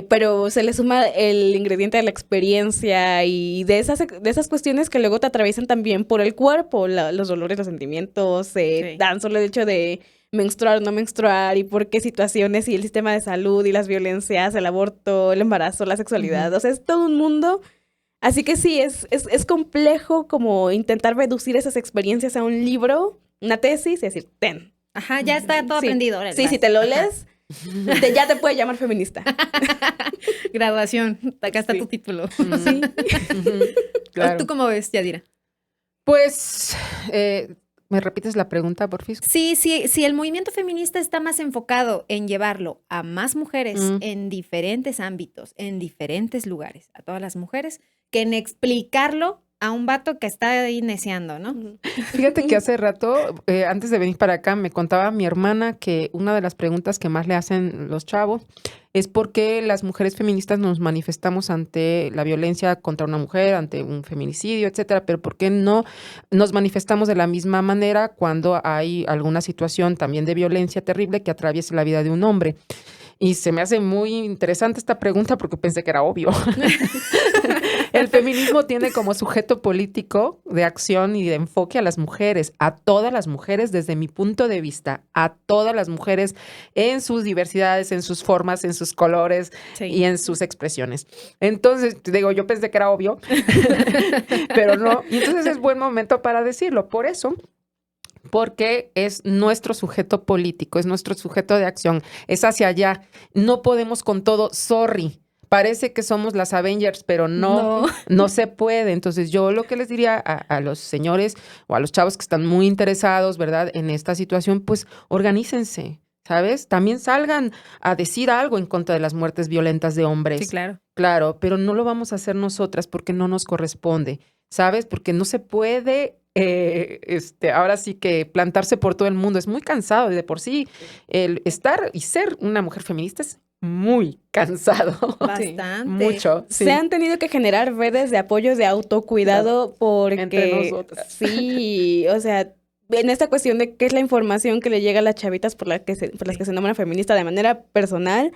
Pero se le suma el ingrediente de la experiencia y de esas cuestiones que luego te atraviesan también por el cuerpo, los dolores, los sentimientos, dan solo el hecho de menstruar o no menstruar y por qué situaciones y el sistema de salud y las violencias, el aborto, el embarazo, la sexualidad. O sea, es todo un mundo. Así que sí, es complejo como intentar reducir esas experiencias a un libro, una tesis y decir, ten. Ajá, ya está todo aprendido. Órale, sí, si te lo lees... ya te puede llamar feminista. Graduación, acá está tu título. Sí. Claro. ¿Tú cómo ves, Yadira? Pues, ¿me repites la pregunta, porfis? Sí, el movimiento feminista está más enfocado en llevarlo a más mujeres en diferentes ámbitos, en diferentes lugares, a todas las mujeres, que en explicarlo a un vato que está ahí neciando, ¿no? Fíjate que hace rato, antes de venir para acá, me contaba mi hermana que una de las preguntas que más le hacen los chavos es por qué las mujeres feministas nos manifestamos ante la violencia contra una mujer, ante un feminicidio, etcétera, pero por qué no nos manifestamos de la misma manera cuando hay alguna situación también de violencia terrible que atraviese la vida de un hombre. Y se me hace muy interesante esta pregunta porque pensé que era obvio. El feminismo tiene como sujeto político de acción y de enfoque a las mujeres, a todas las mujeres desde mi punto de vista, a todas las mujeres en sus diversidades, en sus formas, en sus colores y en sus expresiones. Entonces, digo, yo pensé que era obvio, pero no. Y entonces es buen momento para decirlo. Por eso... porque es nuestro sujeto político, es nuestro sujeto de acción, es hacia allá. No podemos con todo, sorry. Parece que somos las Avengers, pero no se puede. Entonces yo lo que les diría a los señores o a los chavos que están muy interesados, ¿verdad?, en esta situación, pues organícense, ¿sabes? También salgan a decir algo en contra de las muertes violentas de hombres. Sí, claro. Claro, pero no lo vamos a hacer nosotras porque no nos corresponde, ¿sabes? Porque no se puede... ahora sí que plantarse por todo el mundo es muy cansado y de por sí el estar y ser una mujer feminista es muy cansado. Bastante. Mucho. Sí. Se han tenido que generar redes de apoyo de autocuidado porque... Entre nosotras. Sí, o sea, en esta cuestión de qué es la información que le llega a las chavitas por las que se nombran feminista de manera personal,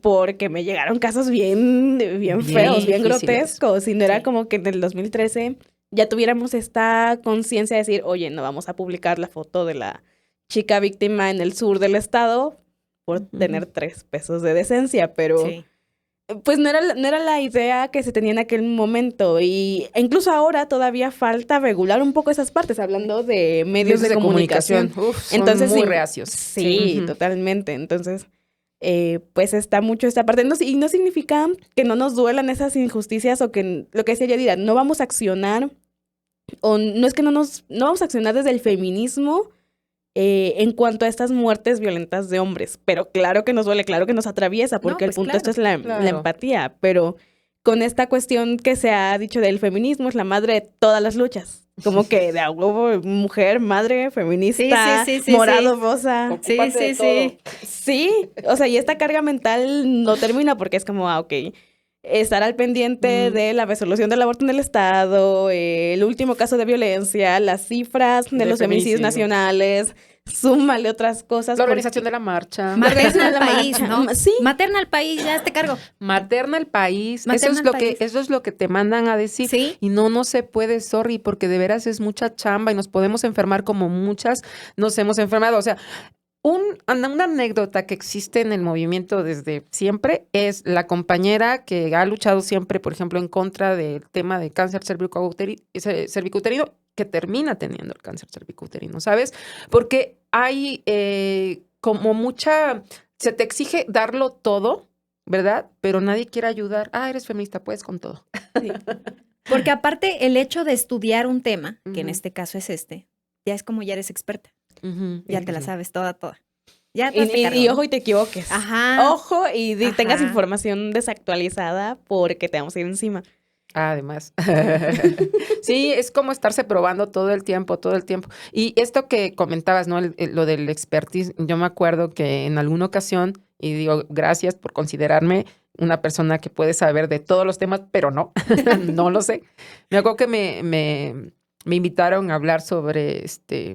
porque me llegaron casos bien feos, bien grotescos. Y no era como que en el 2013... ya tuviéramos esta conciencia de decir, oye, no vamos a publicar la foto de la chica víctima en el sur del estado por tener 3 pesos de decencia, pero pues no era la idea que se tenía en aquel momento y incluso ahora todavía falta regular un poco esas partes, hablando de medios de comunicación. Entonces, son muy reacios. Sí, totalmente. Entonces, pues está mucho esta parte. Y no significa que no nos duelan esas injusticias o que, lo que decía Yadira, no vamos a accionar, o no es que no vamos a accionar desde el feminismo en cuanto a estas muertes violentas de hombres. Pero claro que nos duele, claro que nos atraviesa, porque el punto esto es la empatía. Pero con esta cuestión que se ha dicho del feminismo, es la madre de todas las luchas. Como que de a huevo, mujer, madre, feminista, morado, rosa. Sí, o sea, y esta carga mental no termina porque es como, ok, estar al pendiente de la resolución del aborto en el Estado, el último caso de violencia, las cifras de los feminicidios nacionales, súmale otras cosas. La organización de la marcha. Materna al país, ¿no? Sí. Materna al país, ya te cargo. Materna al país. Materna al país. Eso es lo que te mandan a decir. ¿Sí? Y no se puede, sorry, porque de veras es mucha chamba y nos podemos enfermar como muchas nos hemos enfermado. O sea, una anécdota que existe en el movimiento desde siempre es la compañera que ha luchado siempre, por ejemplo, en contra del tema de cáncer cervicuterino, que termina teniendo el cáncer cervicuterino, ¿sabes? Porque hay como se te exige darlo todo, ¿verdad? Pero nadie quiere ayudar. Eres feminista, puedes con todo. Sí. Porque aparte el hecho de estudiar un tema, que en este caso es ya es como ya eres experta. Ya te la sabes toda. Ya y ojo y te equivoques. Ajá. Ojo y tengas información desactualizada porque te vamos a ir encima. Además. Sí, es como estarse probando todo el tiempo. Y esto que comentabas, ¿no? Lo del expertise, yo me acuerdo que en alguna ocasión, y digo, gracias por considerarme una persona que puede saber de todos los temas, pero no, no lo sé. Me acuerdo que me invitaron a hablar sobre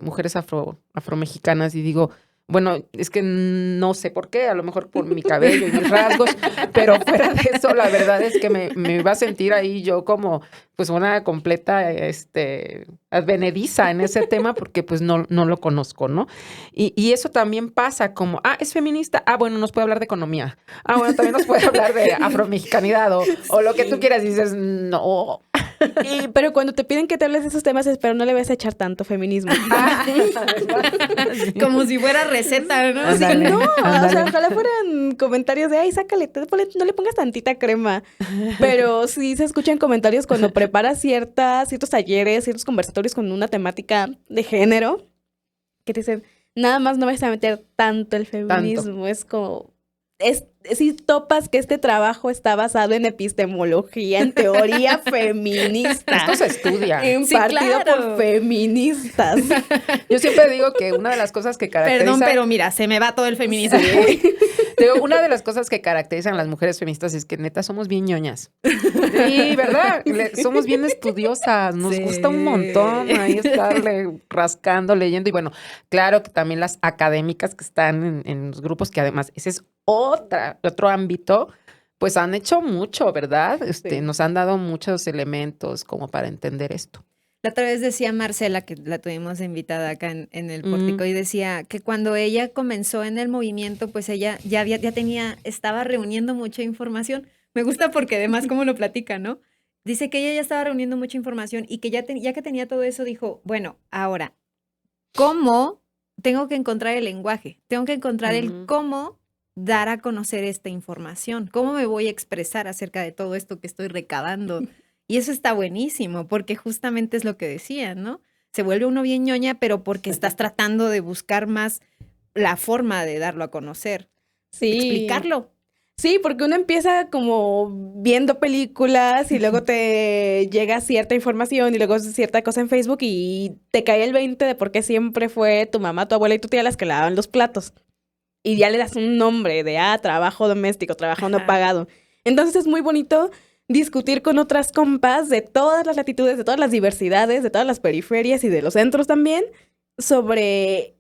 mujeres afromexicanas y digo, bueno, es que no sé por qué, a lo mejor por mi cabello y mis rasgos, pero fuera de eso, la verdad es que me iba a sentir ahí yo como pues una completa advenediza en ese tema porque pues no lo conozco, ¿no? Y eso también pasa como, es feminista, bueno, nos puede hablar de economía, bueno, también nos puede hablar de afromexicanidad o lo que tú quieras y dices, no. Pero cuando te piden que te hables de esos temas, espero no le vas a echar tanto feminismo. Como si fuera receta, ¿no? Ándale, sí, o sea, ojalá fueran comentarios de, sácale, no le pongas tantita crema. Pero sí se escuchan comentarios cuando preparas ciertos talleres, ciertos conversatorios con una temática de género, que te dicen, nada más no vas a meter tanto el feminismo. Es como... si topas que este trabajo está basado en epistemología, en teoría feminista. Esto se estudia. Impartido por feministas. Yo siempre digo que una de las cosas que caracteriza... Perdón, pero mira, se me va todo el feminismo. Sí. Digo, una de las cosas que caracterizan a las mujeres feministas es que neta somos bien ñoñas. Sí, ¿verdad? Somos bien estudiosas. Nos gusta un montón ahí estarle rascando, leyendo. Y bueno, claro que también las académicas que están en los grupos, que además ese es otro ámbito, pues han hecho mucho, ¿verdad? Sí. Nos han dado muchos elementos como para entender esto. La otra vez decía Marcela, que la tuvimos invitada acá en el pórtico, y decía que cuando ella comenzó en el movimiento, pues ella estaba reuniendo mucha información. Me gusta porque además cómo lo platica, ¿no? Dice que ella ya estaba reuniendo mucha información y que ya que tenía todo eso, dijo, bueno, ahora, ¿cómo tengo que encontrar el lenguaje? Tengo que encontrar el cómo dar a conocer esta información. ¿Cómo me voy a expresar acerca de todo esto que estoy recabando? Y eso está buenísimo, porque justamente es lo que decían, ¿no? Se vuelve uno bien ñoña, pero porque estás tratando de buscar más la forma de darlo a conocer. Sí. Explicarlo. Sí, porque uno empieza como viendo películas y luego te llega cierta información y luego cierta cosa en Facebook y te cae el 20 de por qué siempre fue tu mamá, tu abuela y tu tía las que lavaban los platos. Y ya le das un nombre de, trabajo doméstico, trabajo no pagado. Entonces es muy bonito discutir con otras compas de todas las latitudes, de todas las diversidades, de todas las periferias y de los centros también, sobre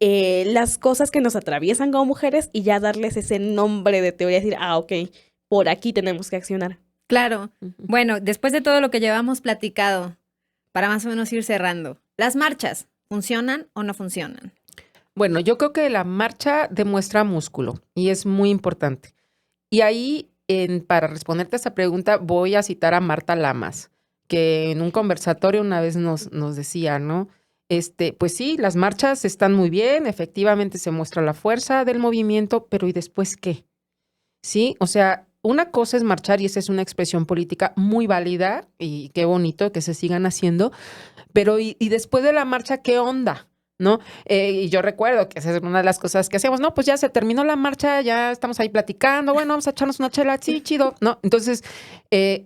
las cosas que nos atraviesan como mujeres y ya darles ese nombre de teoría, decir, ok, por aquí tenemos que accionar. Claro. Bueno, después de todo lo que llevamos platicado, para más o menos ir cerrando, ¿las marchas funcionan o no funcionan? Bueno, yo creo que la marcha demuestra músculo y es muy importante. Y ahí, para responderte a esa pregunta, voy a citar a Marta Lamas, que en un conversatorio una vez nos decía, ¿no? Pues sí, las marchas están muy bien, efectivamente se muestra la fuerza del movimiento, pero ¿y después qué? Sí, o sea, una cosa es marchar y esa es una expresión política muy válida y qué bonito que se sigan haciendo, pero ¿y después de la marcha qué onda? ¿No? Y yo recuerdo que esa es una de las cosas que hacíamos, no, pues ya se terminó la marcha, ya estamos ahí platicando, bueno, vamos a echarnos una chela, sí, chido, ¿no? Entonces,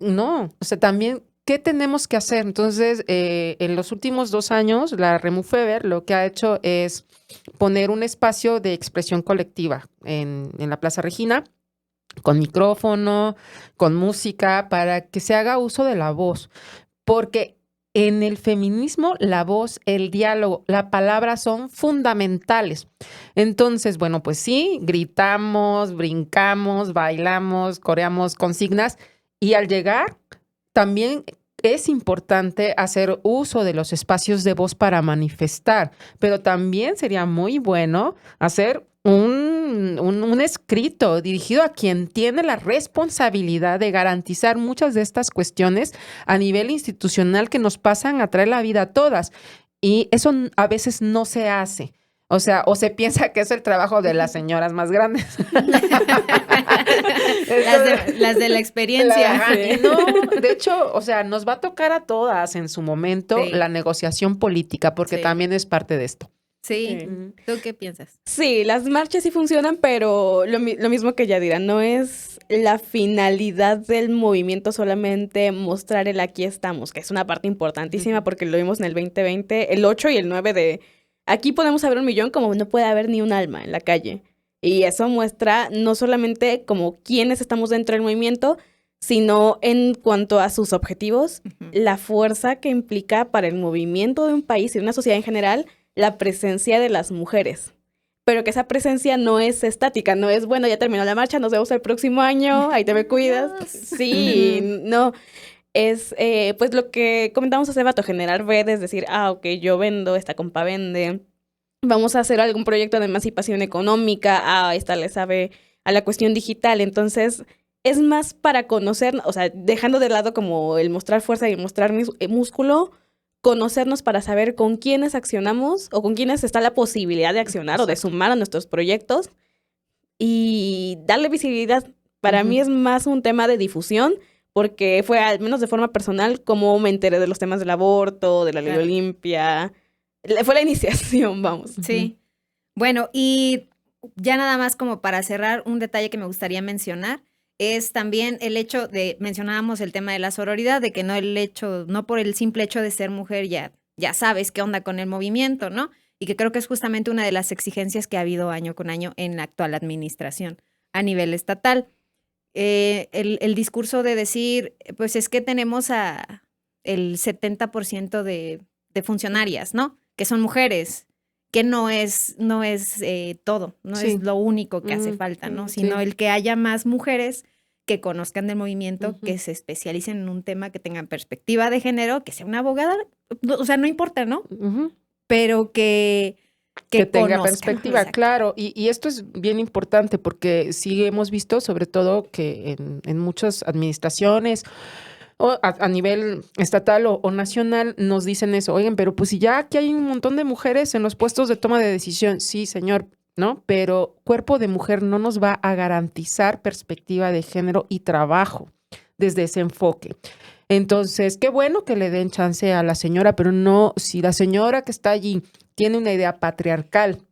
no, o sea, también, ¿qué tenemos que hacer? Entonces, en los últimos 2 años, la Remufeber lo que ha hecho es poner un espacio de expresión colectiva en la Plaza Regina. con micrófono, con música, para que se haga uso de la voz, porque en el feminismo la voz, el diálogo, la palabra son fundamentales. Entonces, bueno, pues sí, gritamos, brincamos, bailamos, coreamos consignas y al llegar también es importante hacer uso de los espacios de voz para manifestar, pero también sería muy bueno hacer un escrito dirigido a quien tiene la responsabilidad de garantizar muchas de estas cuestiones a nivel institucional que nos pasan a traer la vida a todas. Y eso a veces no se hace. O sea, o se piensa que es el trabajo de las señoras más grandes. las de la experiencia. Sí. No, de hecho, o sea, nos va a tocar a todas en su momento la negociación política, porque también es parte de esto. Sí. ¿Tú qué piensas? Sí, las marchas sí funcionan, pero lo mismo que Yadira, no es la finalidad del movimiento solamente mostrar el aquí estamos, que es una parte importantísima porque lo vimos en el 2020, el 8 y el 9 de aquí podemos haber 1 millón como no puede haber ni un alma en la calle. Y eso muestra no solamente como quiénes estamos dentro del movimiento, sino en cuanto a sus objetivos, la fuerza que implica para el movimiento de un país y de una sociedad en general la presencia de las mujeres. Pero que esa presencia no es estática, no es, bueno, ya terminó la marcha, nos vemos el próximo año, ahí te me cuidas. Sí, no. Es, pues lo que comentamos hace rato, generar redes, decir, ok, yo vendo, esta compa vende, vamos a hacer algún proyecto de emancipación económica, esta le sabe a la cuestión digital, entonces es más para conocer, o sea, dejando de lado como el mostrar fuerza y mostrar músculo, conocernos para saber con quiénes accionamos o con quiénes está la posibilidad de accionar o de sumar a nuestros proyectos y darle visibilidad. Para mí es más un tema de difusión, porque fue, al menos de forma personal, como me enteré de los temas del aborto, de la ley Olimpia. Fue la iniciación, vamos. Sí. Bueno, y ya nada más como para cerrar, un detalle que me gustaría mencionar es también el hecho de, mencionábamos el tema de la sororidad, de que no por el simple hecho de ser mujer ya sabes qué onda con el movimiento, ¿no? Y que creo que es justamente una de las exigencias que ha habido año con año en la actual administración a nivel estatal. El discurso de decir, pues es que tenemos el 70% de funcionarias, ¿no? Que son mujeres, que no es todo, no es lo único que hace falta, ¿no? Sino el que haya más mujeres que conozcan del movimiento, que se especialicen en un tema, que tengan perspectiva de género, que sea una abogada, o sea, no importa, ¿no? Pero que tenga perspectiva, claro. Y esto es bien importante porque sí hemos visto, sobre todo, que en muchas administraciones o a nivel estatal o nacional nos dicen eso. Oigan, pero pues si ya aquí hay un montón de mujeres en los puestos de toma de decisión, sí, señor, ¿no? Pero cuerpo de mujer no nos va a garantizar perspectiva de género y trabajo desde ese enfoque. Entonces, qué bueno que le den chance a la señora, pero no, si la señora que está allí tiene una idea patriarcal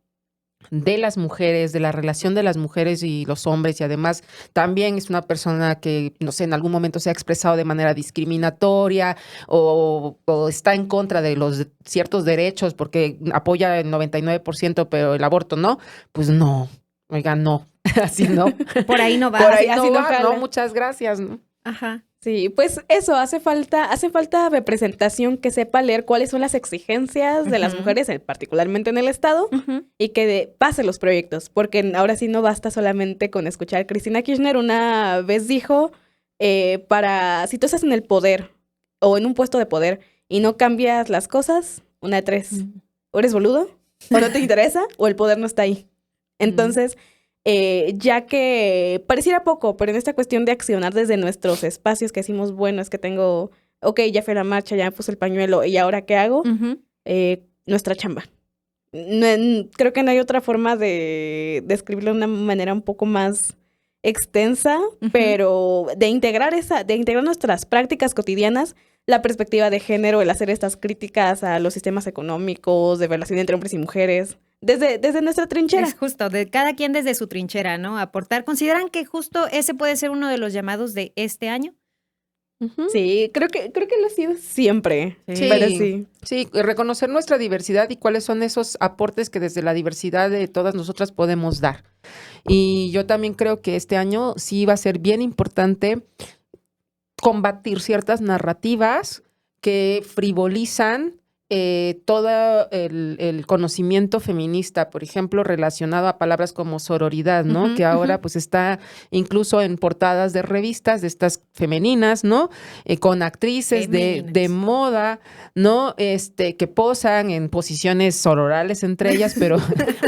de las mujeres, de la relación de las mujeres y los hombres, y además también es una persona que, no sé, en algún momento se ha expresado de manera discriminatoria o está en contra de los ciertos derechos porque apoya el 99%, pero el aborto no, pues no, oiga, no, así no. Por ahí no va. Por ahí no va, no, muchas gracias, ¿no? Ajá. Sí, pues eso, hace falta representación que sepa leer cuáles son las exigencias de las mujeres, particularmente en el Estado, y que pase los proyectos, porque ahora sí no basta solamente con escuchar. Cristina Kirchner una vez dijo, si tú estás en el poder o en un puesto de poder y no cambias las cosas, una de tres, o eres boludo, o no te interesa, o el poder no está ahí. Entonces... ya que pareciera poco, pero en esta cuestión de accionar desde nuestros espacios, que decimos, bueno, es que tengo, ya fui a la marcha, ya me puse el pañuelo, ¿y ahora qué hago? Nuestra chamba. Creo que no hay otra forma de describirlo de una manera un poco más extensa, pero de integrar nuestras prácticas cotidianas, la perspectiva de género, el hacer estas críticas a los sistemas económicos, de relación entre hombres y mujeres, desde nuestra trinchera. Es justo, de cada quien desde su trinchera, ¿no? Aportar. ¿Consideran que justo ese puede ser uno de los llamados de este año? Sí, creo que lo ha sido siempre. Sí, pero sí. Sí, reconocer nuestra diversidad y cuáles son esos aportes que desde la diversidad de todas nosotras podemos dar. Y yo también creo que este año sí va a ser bien importante combatir ciertas narrativas que frivolizan todo el conocimiento feminista, por ejemplo, relacionado a palabras como sororidad, ¿no? Que ahora pues está incluso en portadas de revistas de estas femeninas, ¿no? Con actrices de moda, ¿no? Que posan en posiciones sororales entre ellas, pero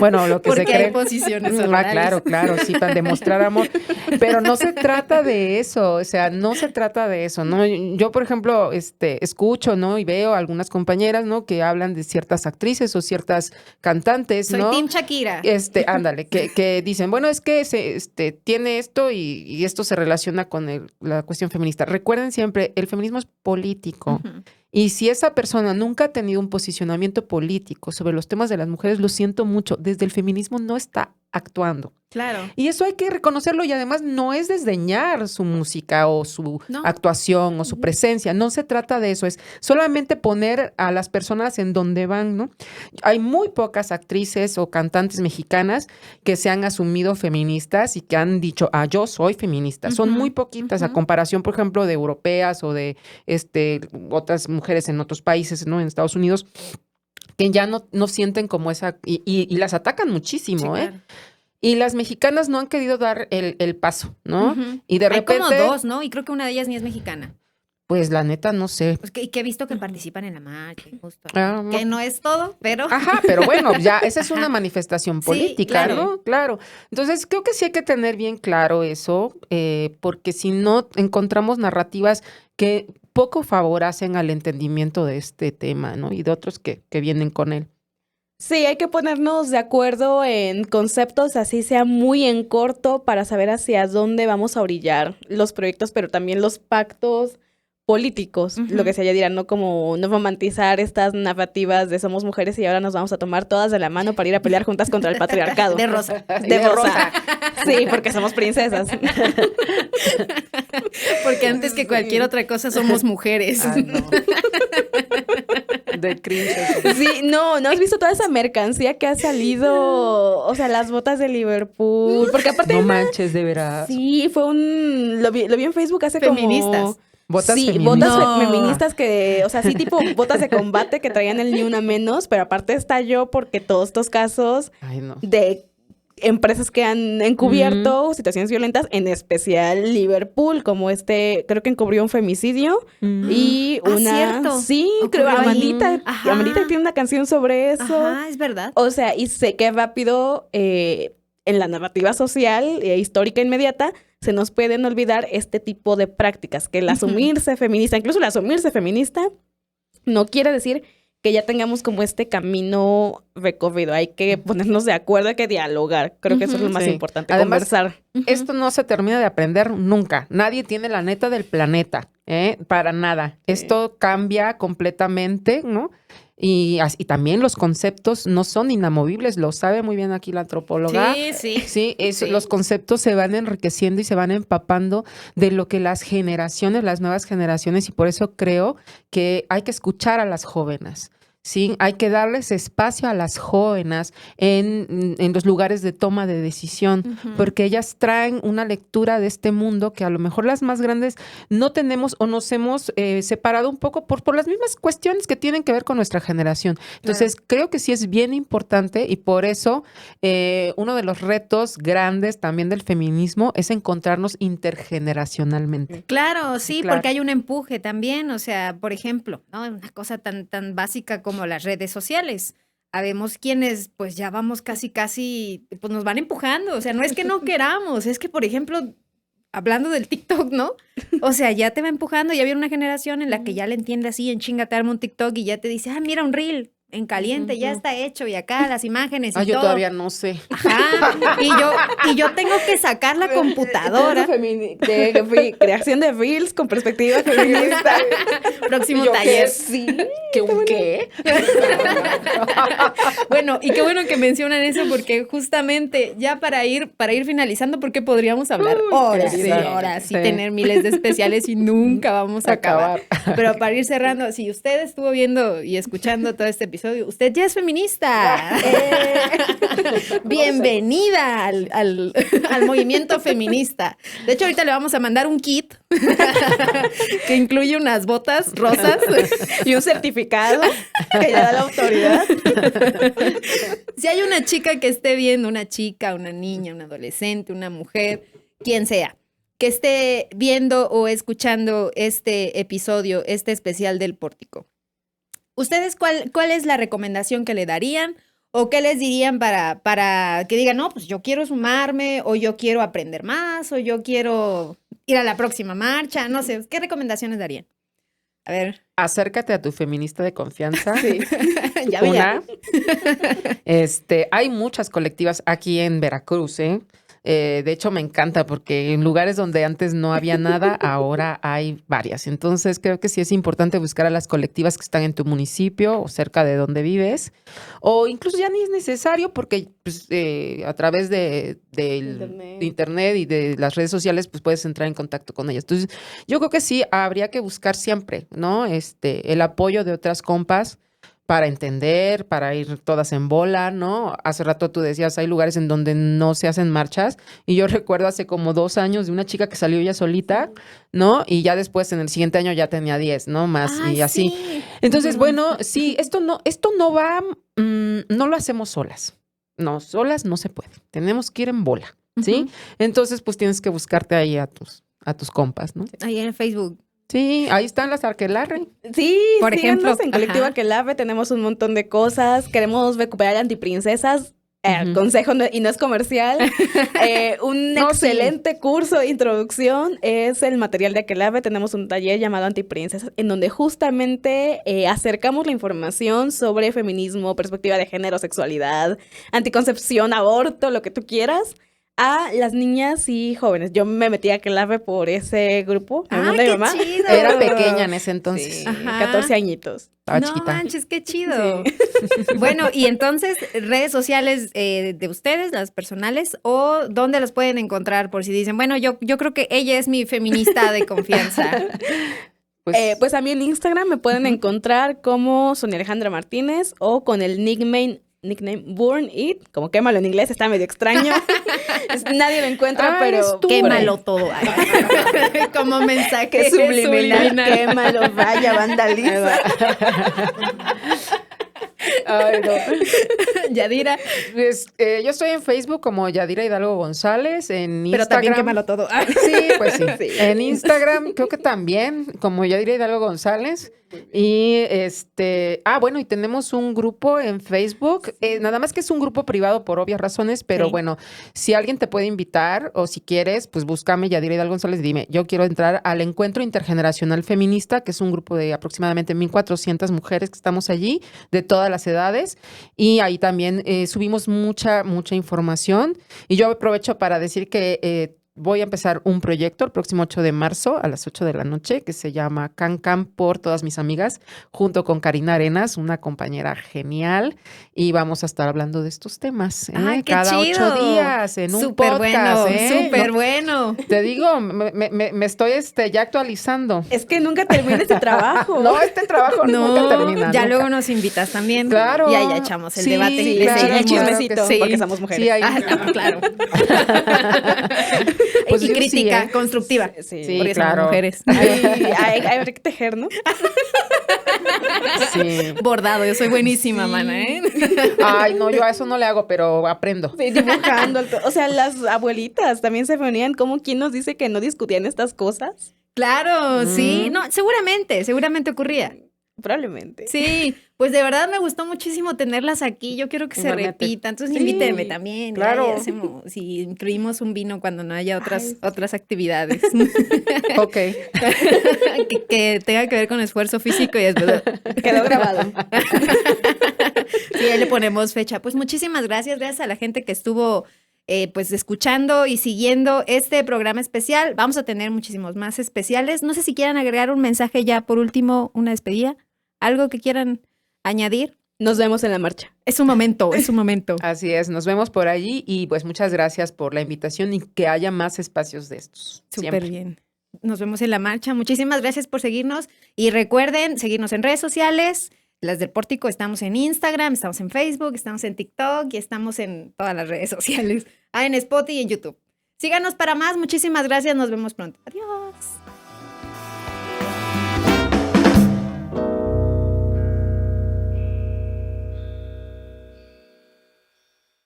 bueno, lo que se cree. Hay posiciones sororales. Claro, sí, para demostrar amor. Pero no se trata de eso, o sea, no se trata de eso, ¿no? Yo, por ejemplo, escucho, ¿no? Y veo a algunas compañeras, ¿no? Que hablan de ciertas actrices o ciertas cantantes, ¿no? Soy Team Shakira. Ándale, que dicen, bueno, es que tiene esto y esto se relaciona con la cuestión feminista. Recuerden siempre, el feminismo es político. Y si esa persona nunca ha tenido un posicionamiento político sobre los temas de las mujeres, lo siento mucho, desde el feminismo no está actuando. Claro. Y eso hay que reconocerlo y además no es desdeñar su música o su actuación o su presencia. No se trata de eso, es solamente poner a las personas en donde van, ¿no? Hay muy pocas actrices o cantantes mexicanas que se han asumido feministas y que han dicho, yo soy feminista. Son muy poquitas a comparación, por ejemplo, de europeas o de otras mujeres en otros países, ¿no? En Estados Unidos, que ya no sienten como esa, y las atacan muchísimo, sí, claro. Y las mexicanas no han querido dar el paso, ¿no? Y de repente... Hay como dos, ¿no? Y creo que una de ellas ni es mexicana. Pues la neta, no sé. Pues que he visto que participan en la marcha, justo. Que no es todo, pero... Ajá, pero bueno, ya esa es una manifestación política, sí, claro. ¿no? Claro. Entonces, creo que sí hay que tener bien claro eso, porque si no encontramos narrativas que poco favor hacen al entendimiento de este tema, ¿no? Y de otros que vienen con él. Sí, hay que ponernos de acuerdo en conceptos, así sea muy en corto, para saber hacia dónde vamos a orillar los proyectos, pero también los pactos políticos, lo que se haya dirá, no como no romantizar estas narrativas de somos mujeres y ahora nos vamos a tomar todas de la mano para ir a pelear juntas contra el patriarcado. De rosa. De rosa. Sí, porque somos princesas. Porque antes que cualquier otra cosa somos mujeres. Ay, no. De cringe. Sí, ¿no has visto toda esa mercancía que ha salido? O sea, las botas de Liverpool. Porque aparte... No manches, de veras. Sí, fue lo vi en Facebook hace feministas. Como... ¿Botas feministas? Botas feministas que, o sea, sí tipo botas de combate que traían el ni una menos, pero aparte estalló porque todos estos casos de empresas que han encubierto situaciones violentas, en especial Liverpool, como creo que encubrió un femicidio y una... ¿cierto? Sí, creo Amandita tiene una canción sobre eso. Ajá, es verdad. O sea, y sé que rápido en la narrativa social histórica inmediata se nos pueden olvidar este tipo de prácticas, que el asumirse feminista, incluso el asumirse feminista, no quiere decir que ya tengamos como este camino recorrido. Hay que ponernos de acuerdo, hay que dialogar. Creo que eso es lo más importante, además, conversar. Esto no se termina de aprender nunca. Nadie tiene la neta del planeta, para nada. Esto cambia completamente, ¿no? Y también los conceptos no son inamovibles, lo sabe muy bien aquí la antropóloga. Sí, los conceptos se van enriqueciendo y se van empapando de lo que las nuevas generaciones, y por eso creo que hay que escuchar a las jóvenes. Sí, hay que darles espacio a las jóvenes en los lugares de toma de decisión, porque ellas traen una lectura de este mundo que a lo mejor las más grandes no tenemos o nos hemos separado un poco por las mismas cuestiones que tienen que ver con nuestra generación. Entonces, creo que sí es bien importante y por eso uno de los retos grandes también del feminismo es encontrarnos intergeneracionalmente. Claro, sí, porque hay un empuje también, o sea, por ejemplo, ¿no? Una cosa tan básica como las redes sociales. Habemos quienes pues ya vamos casi, pues nos van empujando, o sea, no es que no queramos, es que por ejemplo, hablando del TikTok, ¿no? O sea, ya te va empujando, ya viene una generación en la que ya le entiende así, en chinga te arma un TikTok y ya te dice, mira un reel, en caliente, ya está hecho y acá las imágenes y yo todo. Todavía no sé. Ajá, y yo tengo que sacar la computadora. De creación de reels con perspectiva feminista. Próximo taller. Sí. ¿Qué? Bueno, y qué bueno que mencionan eso porque justamente ya para ir finalizando, porque podríamos hablar horas y horas y tener miles de especiales y nunca vamos a acabar. Pero para ir cerrando, si usted estuvo viendo y escuchando todo este episodio, usted ya es feminista. Bienvenida al movimiento feminista. De hecho, ahorita le vamos a mandar un kit que incluye unas botas rosas y un certificado que le da la autoridad. Si hay una chica que esté viendo, una chica, una niña, un adolescente, una mujer, quien sea, que esté viendo o escuchando este episodio, este especial del Pórtico, ¿ustedes cuál es la recomendación que le darían o qué les dirían para que digan, no, pues yo quiero sumarme o yo quiero aprender más o yo quiero ir a la próxima marcha? No sé, ¿qué recomendaciones darían? A ver. Acércate a tu feminista de confianza. Sí. Ya veía. Hay muchas colectivas aquí en Veracruz, ¿eh? De hecho, me encanta porque en lugares donde antes no había nada, ahora hay varias. Entonces, creo que sí es importante buscar a las colectivas que están en tu municipio o cerca de donde vives. O incluso ya ni es necesario porque pues, a través de internet y de las redes sociales pues puedes entrar en contacto con ellas. Entonces, yo creo que sí habría que buscar siempre, ¿no? El apoyo de otras compas para entender, para ir todas en bola, ¿no? Hace rato tú decías, hay lugares en donde no se hacen marchas, y yo recuerdo hace como 2 años de una chica que salió ella solita, ¿no? Y ya después, en el siguiente año, ya tenía 10, ¿no? Más, y así. Sí. Entonces, bueno, sí, esto no va, no lo hacemos solas. No, solas no se puede. Tenemos que ir en bola, ¿sí? Entonces, pues tienes que buscarte ahí a tus compas, ¿no? Ahí en Facebook. Sí, ahí están las Aquelarre. Sí, por ejemplo, en Colectivo Aquelarre tenemos un montón de cosas. Queremos recuperar Antiprincesas. Consejo y no es comercial. Un excelente curso de introducción es el material de Aquelarre. Tenemos un taller llamado Antiprincesas en donde justamente acercamos la información sobre feminismo, perspectiva de género, sexualidad, anticoncepción, aborto, lo que tú quieras, a las niñas y jóvenes. Yo me metí a Aquelarre por ese grupo. ¡Ah, qué mamá. Chido! Era pequeña en ese entonces. Sí, 14 añitos. Estaba chiquita. No manches, qué chido. Sí. Bueno, y entonces, redes sociales de ustedes, las personales, o dónde las pueden encontrar por si dicen, bueno, yo creo que ella es mi feminista de confianza. Pues a mí en Instagram me pueden encontrar como Sonia Alejandra Martínez o con el nickname Burn It, como quémalo en inglés, está medio extraño. Nadie lo encuentra, pero quémalo todo. Como mensaje subliminal. Quémalo, vaya, vandaliza. Ay, no. Yadira. Pues, yo estoy en Facebook como Yadira Hidalgo González, en Instagram. Pero también quémalo todo. Sí, pues sí. En Instagram creo que también como Yadira Hidalgo González. Y bueno, y tenemos un grupo en Facebook, nada más que es un grupo privado por obvias razones, pero bueno, si alguien te puede invitar o si quieres, pues búscame Yadira Hidalgo González y dime, yo quiero entrar al Encuentro Intergeneracional Feminista, que es un grupo de aproximadamente 1,400 mujeres que estamos allí, de todas las edades, y ahí también subimos mucha información, y yo aprovecho para decir que voy a empezar un proyecto el próximo 8 de marzo a las 8 de la noche que se llama Can Can por todas mis amigas, junto con Karina Arenas, una compañera genial, y vamos a estar hablando de estos temas ¡Ay, qué cada chido! 8 días en un podcast. Súper bueno. Te digo, me estoy ya actualizando. Es que nunca termina este trabajo. No, este trabajo nunca termina. Ya nunca. Luego nos invitas también. Claro. Y ahí ya echamos el debate. Sí, claro, el chismecito, porque somos mujeres. Sí, ahí. Claro. Pues y crítica sí, constructiva. Sí, porque claro. somos mujeres. Hay que tejer, ¿no? Sí. Bordado, yo soy buenísima, mana, ¿eh? Ay, no, yo a eso no le hago, pero aprendo. Sí, dibujando. O sea, las abuelitas también se reunían. ¿Cómo quién nos dice que no discutían estas cosas? Claro, sí. No, seguramente ocurría. Probablemente. Sí, pues de verdad me gustó muchísimo tenerlas aquí. Yo quiero que se repita. Entonces invítenme también. Claro. Si incluimos un vino cuando no haya otras actividades. Ok. que tenga que ver con esfuerzo físico y después. Quedó grabado. Sí, ahí le ponemos fecha. Pues muchísimas gracias a la gente que estuvo pues escuchando y siguiendo este programa especial. Vamos a tener muchísimos más especiales. No sé si quieran agregar un mensaje ya por último, una despedida. ¿Algo que quieran añadir? Nos vemos en la marcha. Es un momento, es un momento. Así es, nos vemos por allí y pues muchas gracias por la invitación y que haya más espacios de estos. Súper bien. Nos vemos en la marcha. Muchísimas gracias por seguirnos y recuerden seguirnos en redes sociales. Las del Pórtico estamos en Instagram, estamos en Facebook, estamos en TikTok y estamos en todas las redes sociales. En Spotify y en YouTube. Síganos para más. Muchísimas gracias. Nos vemos pronto. Adiós.